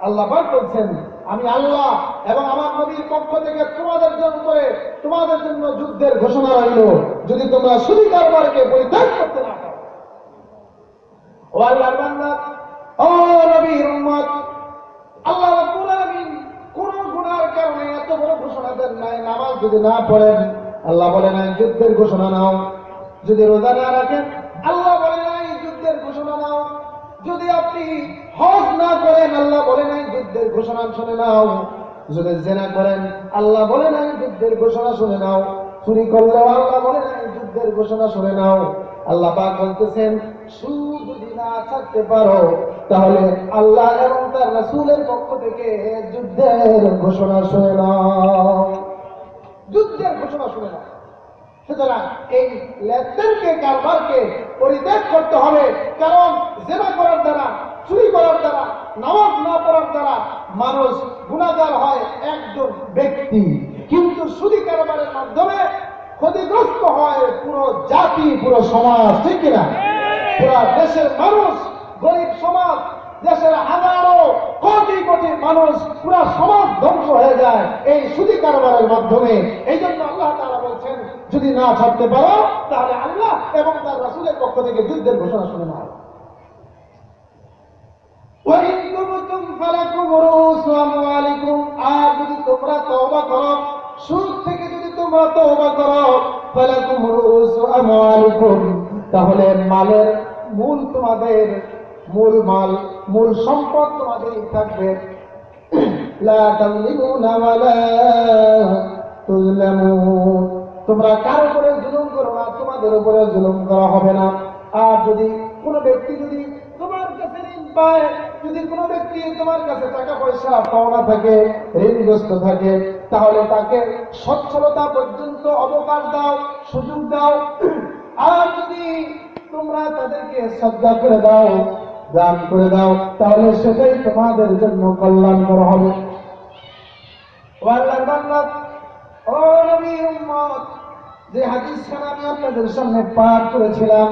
আল্লাহ পাক বলছেন, আমি আল্লাহ এবং আমার নবীর পক্ষ থেকে তোমাদের জন্য যুদ্ধের ঘোষণা রইল, যদি তোমরা সুদী কারবারকে পরিত্যাগ করতে না পারো। ও আল্লাহর বান্দা, ও নবীর উম্মত, আল্লাহ রাব্বুল আলামিন কোন গুনার কারণে এত বড় ঘোষণা দেন নাই। নামাজ যদি না পড়েন, আল্লাহ বলে নাই যুদ্ধের ঘোষণা নাও। যদি রোজা না রাখেন, আল্লাহ বলে নাই যুদ্ধের ঘোষণা নাও। যদি আপনি হজ না করেন, আল্লাহ বলে নাই যুদ্ধের ঘোষণা শুনে নাও। যদি জিনা করেন, আল্লাহ বলে নাই যুদ্ধের ঘোষণা শুনে নাও। চুরি করলেও আল্লাহ বলে নাই যুদ্ধের ঘোষণা শুনে নাও। আল্লাহ পাক বলতেছেন, সুদ যদি না ছাড়তে পারো, তাহলে আল্লাহ এবং তার রাসূলের পক্ষ থেকে যুদ্ধের ঘোষণা শুনে নাও। যুদ্ধের ঘোষণা শুনে নাও। সুতরাং এই লেনদেনকে, কারবারকে পরিত্যাগ করতে হবে। কারণ জিনা করার দ্বারা, চুরি করার দ্বারা, নামাজ না পড়ার দ্বারা মানুষ গুনাহগার হয় একজন ব্যক্তি, কিন্তু সুদী কারবারের মাধ্যমে ক্ষতিগ্রস্ত হয় পুরো জাতি, পুরো সমাজ। ঠিক কিনা? পুরো দেশের মানুষ, গরিব সমাজ, দেশের হাজারো কোটি কোটি মানুষ, পুরো সমাজ ধ্বংস হয়ে যায় এই সুদী কারবারের মাধ্যমে। এই জন্য আল্লাহ তাআলা বলছেন, যদি না ছাড়তে পারো, তাহলে আল্লাহ এবং তার রাসূলের পক্ষ থেকে যুদ্ধের ঘোষণা শুনে নাও। وَإِن تُبْتُمْ فَلَكُمْ رُءُوسُ أَمْوَالِكُمْ, আর যদি তোমরা তওবা করো, সুদ থেকে যদি তোমরা তওবা করো, ফালাকুম রুউসু আমওয়ালিকুম, তাহলে মালের মূল তোমাদের, মূল মাল, মূল সম্পদ তোমাদেরই থাকবে। লা তাযলিমুনা ওয়া লা তুযলামুন, তোমরা কার উপরে জুলুম করো না, তোমাদের উপরে জুলুম করা হবে না। আর যদি কোনো ব্যক্তি যদি তোমার কাছে ঋণ পায়, যদি কোনো ব্যক্তি তোমার কাছে টাকা পয়সা পাওনা থাকে, ঋণগ্রস্ত থাকে, তাহলে তাকে সচ্ছলতা পর্যন্ত অবকাশ দাও, সুযোগ দাও। আর যদি তোমরা তাদেরকে শ্রদ্ধা করে দাও, দান করে দাও, তাহলে সেটাই তোমাদের জন্য কল্যাণকর হবে। ও আল্লাহর বান্দা, ও নবীর উম্মত, যে হাদিসখানা আমি আপনাদের সামনে পাঠ করেছিলাম,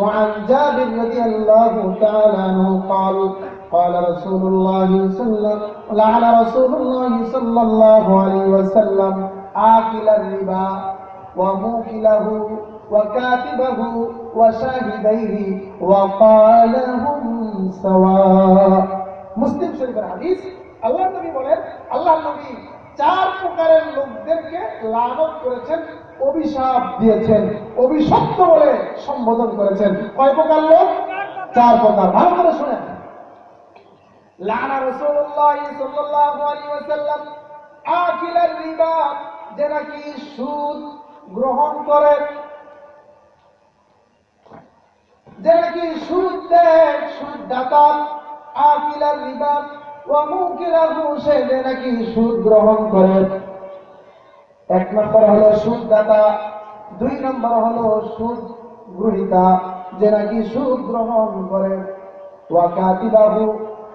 وعن جابر رضي الله تعالى عنه قال قال رسول الله صلى الله عليه وسلم آكل الربا وموكله وكاتبه وشاهديه وقال هم سواء। মুসলিম শরীফের হাদিস। আল্লাহর নবী বলেন, আল্লাহর নবী চার প্রকারের লোকদেরকে লানত করেছেন, অভিশাপ দিয়েছেন, অভিশপ্ত বলে সম্বোধন করেছেন। কয় প্রকার লোক? চার প্রকার। ভালো করে শুনেন। লানা রাসূলুল্লাহ সাল্লাল্লাহু আলাইহি ওয়াসাল্লাম আকিলার রিবা, যে নাকি সুদ গ্রহণ করে, যে নাকি সুদ দেয়, সুদ দাতা। আকিলার রিবা ওয়া মুকিলাহু, সে যে নাকি সুদ গ্রহণ করে। এক নম্বর হলো সুদদাতা, দুই নম্বর হলো সুদ গ্রহীতা, যে নাকি সুদ গ্রহণ করে। ওয়া কাতিবাহু,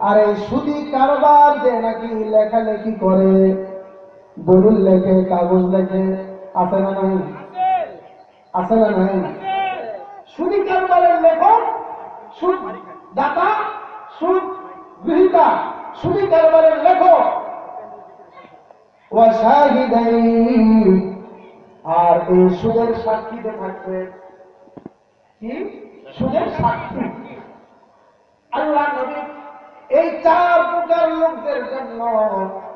আর এই সুদি কারবার যে নাকি লেখালেখি করে, দলিল লেখে, কাগজ লেখে, আছে না নাই? আছে না নাই? সুদি কারবারের লেখক, সুদ দাতা, সুদ গ্রহীতা, সুদি কারবারের লেখক। আর এই সুদের সাক্ষীতে থাকবে কি? সুদের সাক্ষী। আল্লাহ নবী এই চার প্রকার লোকদের জন্য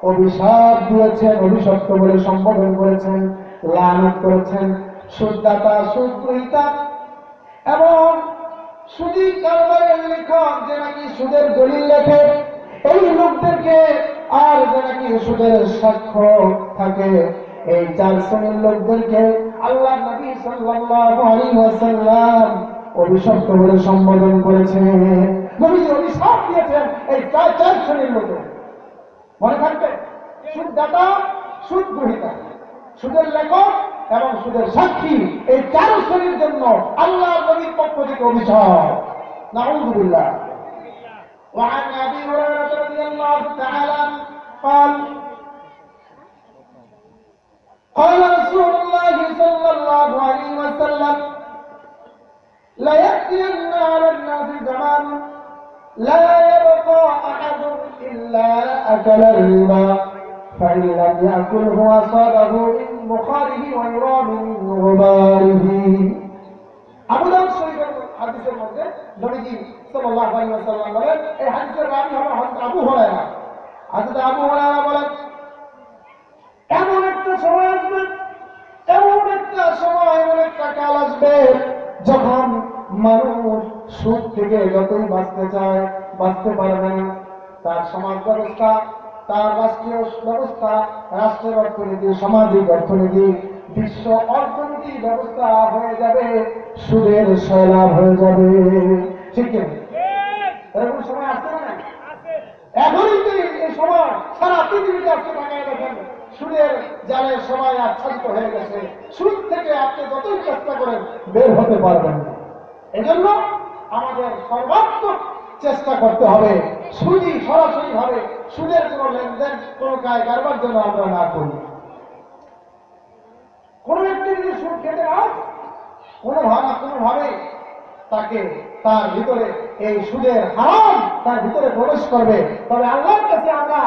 অভিশাপ দিয়েছেন, অভিশপ্ত বলে সম্বোধন করেছেন, লানত করেছেন। সুদদাতা, সুদ গ্রহীতা এবং সুদি কারবারের লেখক, যে নাকি সুদের দলিল লেখে, এই লোকদেরকে, আর যে নাকি সুদের সাক্ষ্য থাকে, এই চার শ্রেণীর লোকদেরকে আল্লাহ নবী সাল্লাল্লাহু আলাইহি ওয়াসাল্লাম অভিশপ্ত বলে সম্বোধন করেছেন। নবীজি অভিশাপ দিয়েছেন এই চার শ্রেণীর লোকের। মনে থাকবে, সুদদাতা, সুদ গ্রহীতা, সুদের লেখক এবং সুদের সাক্ষী, এই চার শ্রেণীর জন্য আল্লাহ নবীর পক্ষ থেকে অভিশাপ। নাউযুবিল্লাহ। وعن ابي هريره رضي الله تعالى عنه قال قال رسول الله صلى الله عليه وسلم لا يأتين على الناس زمان لا يبقى احد الا اكل الربا فان لم ياكله اصابه من بخاره ويرى من غباره। আবু দাউদ শরীফের হাদিসের মধ্যে নবীজি সাল্লাল্লাহু আলাইহি ওয়াসাল্লাম বলেন, এই হাদিসের রাবী হলো হযরত আবু হুরায়রা। হযরত আবু হুরায়রা বলেন, এমন একটা সময় আসবে, এমন একটা সময়, এমন একটা কাল আসবে, যখন মানুষ সুদ থেকে যতই বাঁচতে চায় বাঁচতে পারবে না। তার সমাজ ব্যবস্থা, তার রাষ্ট্রীয় ব্যবস্থা, রাষ্ট্রের অর্থনীতি, সামাজিক অর্থনীতি, বিশ্ব অর্থনীতি ব্যবস্থা হয়ে যাবে সুদের সয়লাভ হয়ে যাবে। ঠিক না? এরকম সময় আসছে না? এখনই তো এই সময় সারা পৃথিবীতে আপনি তাকায় দেখেন, সুদের জালে সবাই আচ্ছাদিত হয়ে গেছে। সুদ থেকে আপনি যতই চেষ্টা করেন বের হতে পারবেন না। এজন্য আমাদের সর্বাত্মক চেষ্টা করতে হবে সুদী সরাসরি ভাবে সুদের কোন লেনদেন, কোন কারবার যেন আমরা না করি। কোন ব্যক্তি যদি সুদ খেতে হয়, কোনোভাবে তাকে তার ভিতরে এই সুদের হারাম তার ভিতরে প্রবেশ করবে। তবে আল্লাহর কাছে আমরা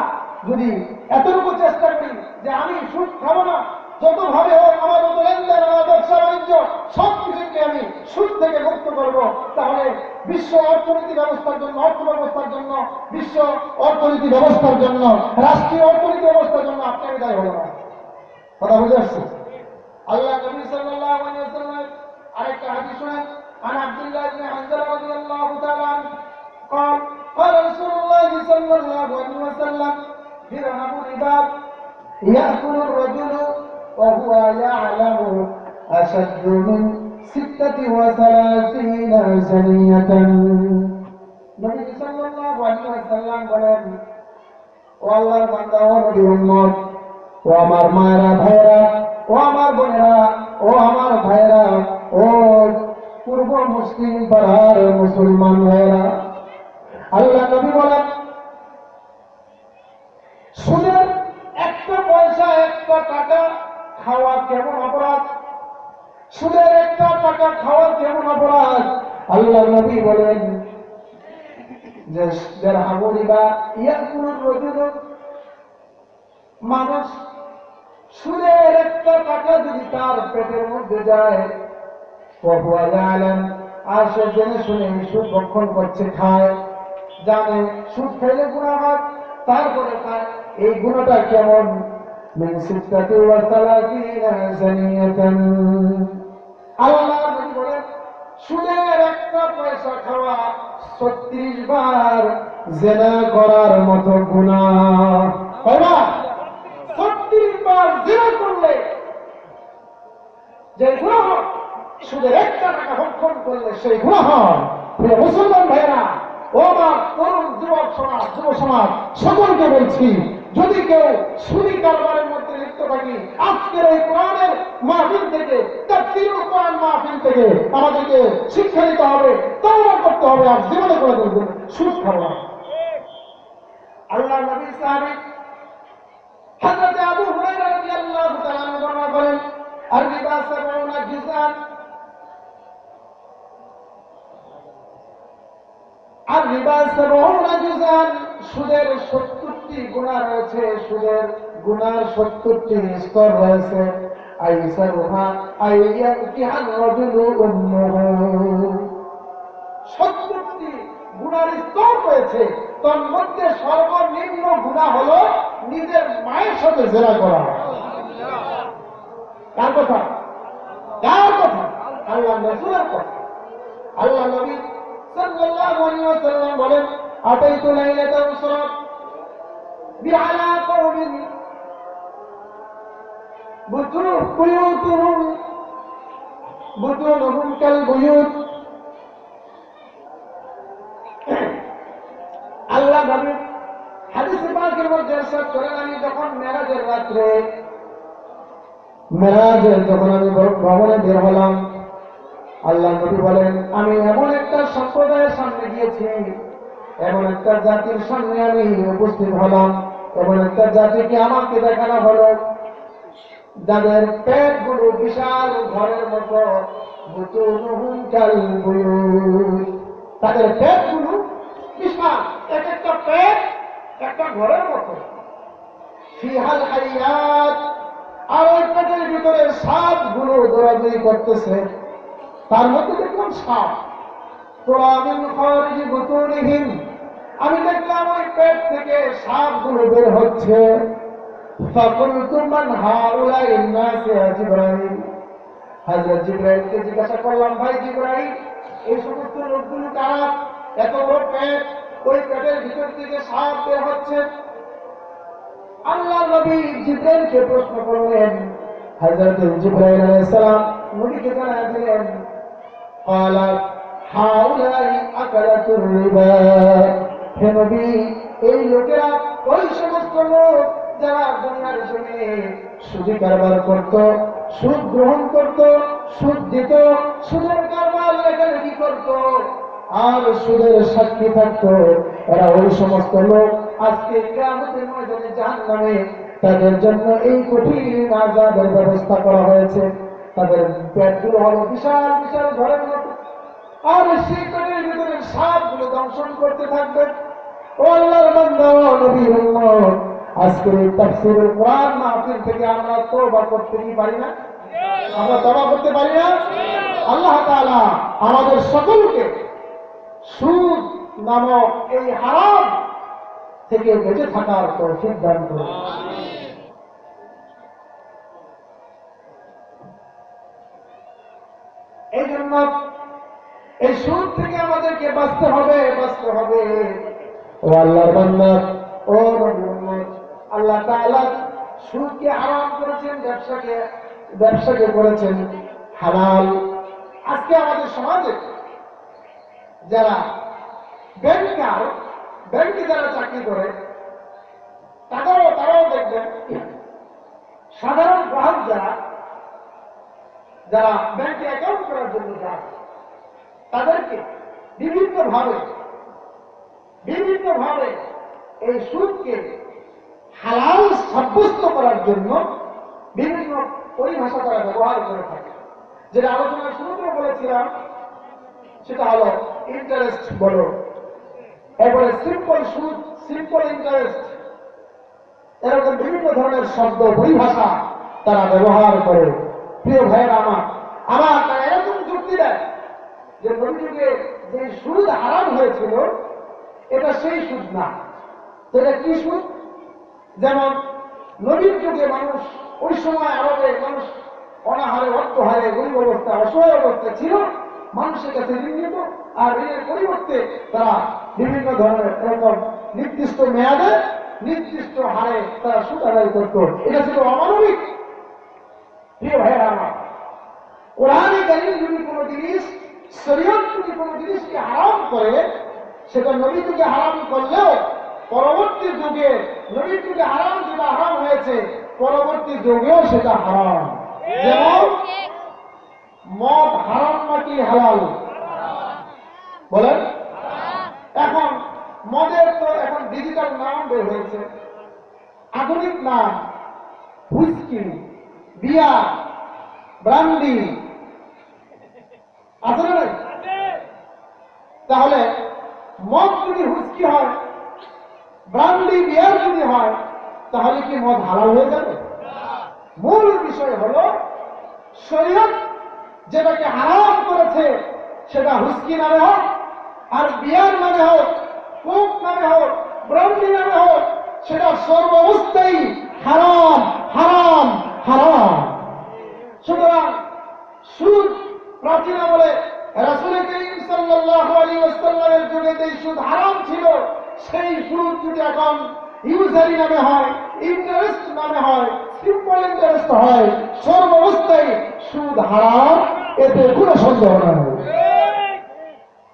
যদি এতটুকু চেষ্টা করি যে আমি সুদ খাবো না, যতভাবে হোক আমার যত লেনদেন, আমার ব্যবসা বাণিজ্য সব কিছুকে আমি সুদ থেকে মুক্ত করব, তাহলে বিশ্ব অর্থনীতি ব্যবস্থার জন্য, অর্থ ব্যবস্থার জন্য, বিশ্ব অর্থনীতি ব্যবস্থার জন্য, রাষ্ট্রীয় অর্থনীতি ব্যবস্থার জন্য আপনি আমি দায়ী হবো না। কথা বুঝে আসছে? আল্লাহ নবী সাল্লাল্লাহু আলাইহি ওয়াসাল্লাম আরেকটা হাদিস শুনেন عن عبد الله بن حنظلة رضي الله تعالى عنه قال قال رسول الله صلى الله عليه وسلم درهم ربا يأكل الرجل وهو يعلم أشد من 36 زنية নবী সাল্লাল্লাহু আলাইহি ওয়াসাল্লাম বলেন ও আল্লাহর বান্দা ও নবীর উম্মত ও আমার মায়েরা ভাইরা ও আমার বোনেরা ও আমার ভাইরা ও পূর্ব মুসলিম পাড়ার মুসলমান ভাইরা আল্লাহ নবী বলেন সুদের একটা পয়সা একটা টাকা খাওয়া কেমন অপরাধ সুদের একটা টাকা খাওয়া কেমন অপরাধ আল্লাহ নবী বলেন যে দিরহামুরিবা ইয়াকুলুর রাজুলু মানুষ সুদের একটা টাকা যদি তার পেটের মধ্যে যায় ওহুয়া ইয়ালাম আর সে জেনে শুনে সুদ ভক্ষণ করছে খায় জানে সুদ খাইলে গুনাহ হয় তারপরে খায় এই গুনাহটা কেমন মিন 36 জানিয়াতান আল্লাহ নবী বলেন সুদের একটা পয়সা খাওয়া 36 বার জিনা করার মতো গুনাহ কয়বা 36 বার জিনা করলে যে গুনাহ সুদের একটা টাকা ভক্ষণ করলে সেই গুনাহ প্রিয় মুসলমান ভাইরা ও আমার তরুণ যুবক সমাজ যুব সমাজ সকলকে বলছি যদি কেউ সুদী কারবারের মধ্যে লিপ্ত থাকি আজকের এই কোরআনের মাহফিল থেকে তাফসীরুল কোরআন মাহফিল থেকে আমাদেরকে শিক্ষা নিতে হবে তওবা করতে হবে আর জীবনে করে দেব সুদ খাওয়া আল্লাহ নবী সাহাবী হযরত আবু হুরায়রা রাদিয়াল্লাহু তাআলা বর্ণনা করেন আর রিবা 70 জুজান আর রিবা 70 জুজান সুদের 70টি গুনাহ রয়েছে সুদের গুনার 70টি স্তর রয়েছে আইসারুহা আইয়াতিহান রাজুলু উম্মুহু 70টি গুনার স্তর রয়েছে তার মধ্যে সর্বনিম্ন গুনাহ হলো নিজের মায়ের সাথে জিনা করা কার কথা আল্লাহ রাসূলের কথা আল্লাহ নবী সাল্লাল্লাহু আলাইহি ওয়াসাল্লাম বলেন আতাইতু লাইলাতাল ইসরা বিআলা কওমিন বুতুনুহুম কাল বুয়ুত আল্লাহ নবী হাদিসে পাকের মধ্যে ইরশাদ করেন আমি যখন মেরাজের রাতে যখন আমি ভ্রমণে বের হলাম আল্লাহ নবী বলেন আমি এমন একটা সম্প্রদায়ের সামনে গিয়েছি এমন একটা জাতির সামনে আমি উপস্থিত হলাম এমন একটা জাতিকে আমাকে দেখানো হলো যাদের পেটগুলো বিশাল ঘরের মতো বুতুনুহুম কাল বুয়ুত তাদের পেটগুলো বিশাল এক একটা পেট একটা ঘরের মতো ফিহাল হায়াত আর ওই পেটের ভিতরে সাপগুলো দৌড়াদৌড়ি করতেছে তার মধ্যে দেখলাম সাপ তোরা মিন খারিজি বুতুনিহিম আমি দেখলাম ওই পেট থেকে সাপগুলো বের হচ্ছে ফাকুলতু মান হাউলাই الناس يا জিবরাইল হযরত জিবরাইলকে জিজ্ঞাসা করলাম ভাই জিবরাইল এই সমস্ত লোকগুলো কারা এত বড় পেট ওই পেটের ভিতর থেকে সাপ বের হচ্ছে আল্লাহ নবী জিবরাইলকে প্রশ্ন করলেন হযরত জিবরাইল আলাইহিস সালাম নবীকে জানায় দিলেন قال هؤلاء أكلة الربا হে নবী এই লোকেরা ওই সমস্ত লোক যারা দুনিয়ার জমিনে সুদী কারবার করত সুদ গ্রহণ করত সুদ দিত সুদের কারবার লেখালেখি করত আর সুদের সাক্ষী থাকত এরা ওই সমস্ত লোক আজকে কিয়ামতের ময়দানে জাহান্নামে তাদের জন্য এই কঠিন আযাবের ব্যবস্থা করা হয়েছে তাদের পেটগুলো হলো বিশাল বিশাল ঘরের মতো আর সেই পেটের ভিতরে সাপগুলো দংশন করতে থাকবে ও আল্লাহর বান্দা নবীর উম্মত আজকের এই তাফসীরুল কোরআন মাহফিল থেকে আমরা তওবা করতে পারি না আমরা তওবা করতে পারি না আল্লাহ তাআলা আমাদের সকলকে সুদ নামক এই হারাম থেকে বেঁচে থাকার তৌফিক দান করুন আমিন উম্মত, এই সুদ থেকে আমাদেরকে বাঁচতে হবে, বাঁচতে হবে। ও আল্লাহর বান্দা, ও নবীর উম্মত, আল্লাহ তাআলা সুদকে হারাম করেছেন, ব্যবসাকে করেছেন হালাল। আজকে আমাদের সমাজে যারা ব্যাংকে যারা চাকরি করে তারাও দেখবেন সাধারণ গ্রাহক যারা ব্যাংকে অ্যাকাউন্ট করার জন্য যায় তাদেরকে বিভিন্নভাবে এই সুদকে হালাল সাব্যস্ত করার জন্য বিভিন্ন পরিভাষা তারা ব্যবহার করে থাকে। যেটা আলোচনার শুরুতে বলেছিলাম সেটা হলো ইন্টারেস্ট বলো, এরপরে সিম্পল সুদ, সিম্পল ইন্টারেস্ট, এরকম বিভিন্ন ধরনের শব্দ পরিভাষা তারা ব্যবহার করে। প্রিয় ভাইয়েরা আমার তারা এরকম যুক্তি দেয় যে নবী যুগে যে সুদ হারাম হয়েছিল এটা সেই সুদ না। এটা কি সুদ? যেমন নবীর যুগে মানুষ, ওই সময় আরবে মানুষ অনাহারে, অর্থহারে, গরিব অবস্থা, অসহায় অবস্থা ছিল, মানুষের কাছে ঋণ নিত, আর ঋণের পরিবর্তে তারা বিভিন্ন ধরনের এরকম নির্দিষ্ট মেয়াদে নির্দিষ্ট হারে তারা সুদ আদায় করত। এটা ছিল অমানবিক। প্রিয় ভাইয়েরা আমার, কোরআনে কারীম যদি কোনো জিনিস, শরীয়ত যদি কোনো জিনিসকে হারাম করে, সেটা নবী যুগে হারাম করলেও পরবর্তী যুগে নবীর যুগে হারাম যেটা হারাম হয়েছে পরবর্তী যুগেও সেটা হারাম। যেমন মদ হারাম নাকি হালাল? বলেন। এখন মদের তো এখন ডিজিটাল নাম বের হয়েছে, আধুনিক নাম হুইস্কি, বিয়ার, ব্রান্ডি, আছে না? তাহলে মদ যদি হুইস্কি হয়, ব্রান্ডি, বিয়ার যদি হয়, তাহলে কি মদ হালাল হয়ে যাবে? মূল বিষয় হলো শরীয়ত যেটাকে হারাম করেছে সেটা হুইস্কি নামে হোক, আর বিয়ার নামে হোক, কোক নামে হোক, ব্রান্ডি নামে হোক, সেটা সর্বাবস্থায় হারাম, হারাম, হারাম। সুতরাং সুদ প্রাচীন আমলে রাসূল করিম সাল্লাল্লাহু আলাইহি ওয়াসাল্লামের যুগে যে সুদ হারাম ছিল, সেই সুদ যদি এখন ইউজারি নামে হয়, ইন্টারেস্ট নামে হয়, সিম্পল ইন্টারেস্ট হয়, সর্বাবস্থায় সুদ হারাম, এতে কোনো সন্দেহ নেই।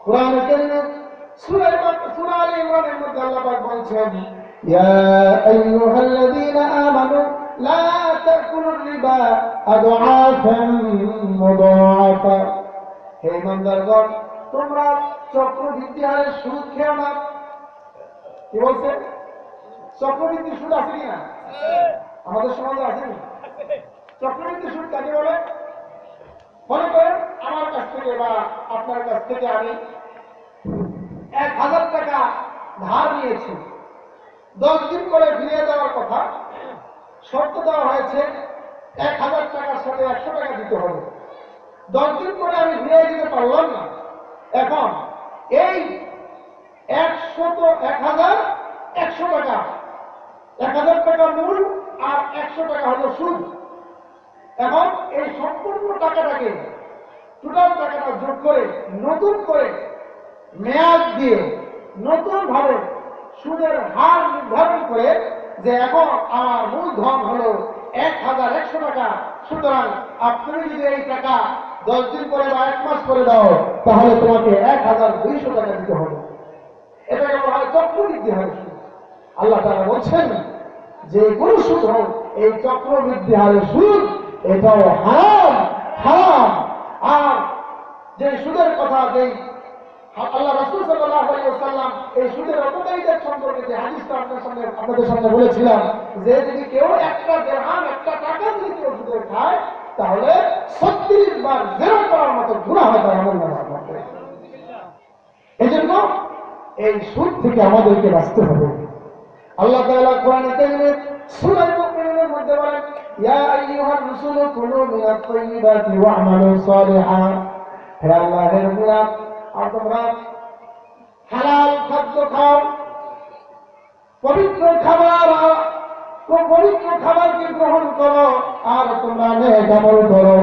কোরআনে কারীমে সূরা আলে ইমরানের মধ্যে আল্লাহ পাক বলছেন, ইয়া আইয়ুহাল্লাযীনা আমানু লা তাকুলুর রিবা আদআফান মুদাআফা। হে ইমানদারগণ, তোমরা চক্রবৃদ্ধি হারে সুদ খেও না। কি বলছে? চক্রবৃদ্ধি সুদ আছে কিনা? আমাদের সমাজে আছে না? চক্রবৃদ্ধি সুদ কাকে বলে? মনে করেন আমার কাছ থেকে বা আপনার কাছ থেকে আমি 1000 টাকা ধার নিয়েছি, 10 দিন করে ফিরিয়ে দেওয়ার কথা, শর্ত দেওয়া হয়েছে 1000 টাকার সাথে 100 টাকা দিতে হবে। 10 দিন করে আমি ফিরিয়ে দিতে পারলাম না। এখন এই 100 টাকা, 1000 টাকা মূল আর 100 টাকা হলো সুদ। এখন এই সম্পূর্ণ টাকাটাকে, টোটাল টাকাটা যোগ করে নতুন করে মেয়াদ দিয়ে নতুন ভাবে সুদের হার নির্ধারণ করে যে এখন আমার মূলধন হলো 1100 টাকা, সুতরাং আপনি যদি এই টাকা 10 দিন করে বা 1 মাস করে দাও, তাহলে তোমাকে 1200 টাকা দিতে হবে। এটাকে বলা হয় চক্রবৃদ্ধি হারের সুদ। আল্লাহ তাআলা বলছেন যে কোন সুদ হোক, এই চক্রবৃদ্ধি হারের সুদ এটাও হারাম, হারাম। আর যে সুদের কথা, যে আল্লাহ রাসূল সাল্লাল্লাহু আলাইহি ওয়াসাল্লাম এই সুদের অপকারিতার সম্পর্কে যে হাদিসটা আপনাদের সামনে বলেছিলাম, যে যদি কেউ একটা দিরহাম, একটা টাকা যদি কেউ সুদের খায়, তাহলে 36 বার জিনা করার মতো গুনাহ হয় তার আমলনামার মধ্যে। এজন্য এই সুদ থেকে আমাদেরকে বাঁচতে হবে। আল্লাহ তাআলা কোরআনে কারীমে সূরা মুমিনুনের মধ্যে বলেন, ইয়া আইয়ুহার রাসূলু কুলু মিনাত তাইয়্যিবাতি ওয়া'মালু সালিহান। হে আল্লাহর রাসূল, আর তোমরা হালাল খাদ্য খাও, পবিত্র খাবারকে গ্রহণ করো, আর তোমরা নেক আমল করো।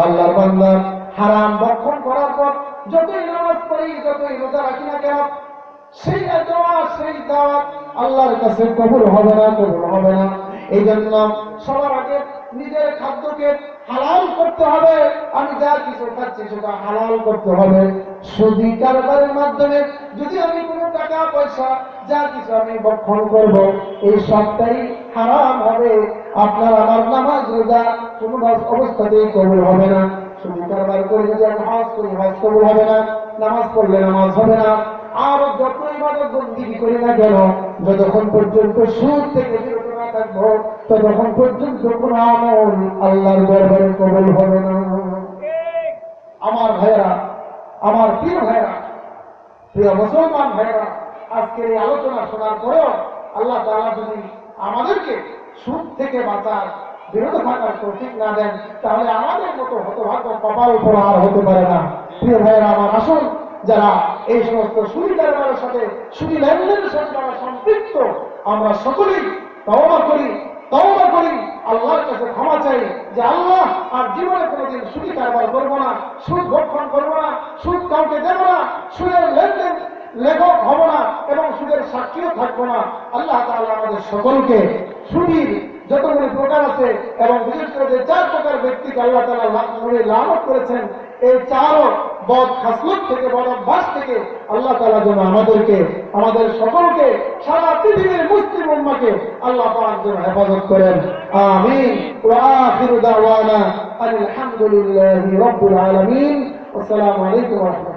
আল্লাহর বান্দা, হারাম ভক্ষণ করার পর যতই নামাজ পড়ি, যতই রোজা রাখি না কেন, সেই দোয়া, সেই দাওয়াত আল্লাহর কাছে কবুল হবে না, কবুল হবে না। এই জন্য সবার আগে নিজের খাদ্যকে হালাল করতে হবে। আমি যা কিছু খাচ্ছি সেটা হালাল করতে হবে। সুদি কারবারের মাধ্যমে যদি আমি কোনো টাকা পয়সা যা কিছু আমি ভক্ষণ করব, এই সবটাই হারাম হবে। আপনার আমার নামাজ রোজা কোনো অবস্থাতেই কবুল হবে না। সুদি কারবার করে যদি আমি হজ করি, হজ কবুল হবে না। নামাজ পড়লে নামাজ হবে না। আর যত ইবাদত বন্দেগী করি না কেন, যতক্ষণ পর্যন্ত সুদ থেকে বিরত না থাকবো, ততক্ষণ পর্যন্ত কোনো আমল আল্লাহর দরবারে কবুল হবে না। আমার ভাইয়েরা, আমার প্রিয় ভাইয়েরা, প্রিয় মুসলমান ভাইয়েরা, আজকের এই আলোচনা শোনার পরেও আল্লাহ তাআলা যদি আমাদেরকে সুদ থেকে বাঁচার, বিরত থাকার তৌফিক না দেন, তাহলে আমাদের মতো হতভাগ্য কপাল উপর আর হতে পারে না। প্রিয় ভাইয়েরা আমার, আসুন যারা এই সমস্ত সুদি কারবারের সাথে, সুদি লেনদেনের সাথে যারা সম্পৃক্ত, আমরা সকলেই তওবা করি, আল্লাহর কাছে ক্ষমা চাই যে আল্লাহ, আর জীবনে কোনোদিন সুদি কারবার করবো না, সুদ ভক্ষণ করবো না, সুদ কাউকে দেবো না, সুদের লেনদেন লেখক হব না এবং সুদের সাক্ষীও থাকবো না। আল্লাহ তাআলা আমাদের সকলকে সুদির যতগুলি প্রকার আছে এবং বিশেষ করে যে 4 প্রকার ব্যক্তিকে আল্লাহ তাআলা লানত করেছেন, এই 4 বদ খাসলত থেকে, বদ অভ্যাস থেকে আল্লাহ তাআলা যেন আমাদেরকে, আমাদের সকলকে, সারা পৃথিবীর মুসলিম উম্মাহকে আল্লাহ পাক যেন হেফাজত করেন। আমিন। ওয়া আখিরু দাওয়ানা আলহামদুলিল্লাহি রাব্বিল আলামিন। আসসালামু আলাইকুম ওয়া রাহমাতুল্লাহ।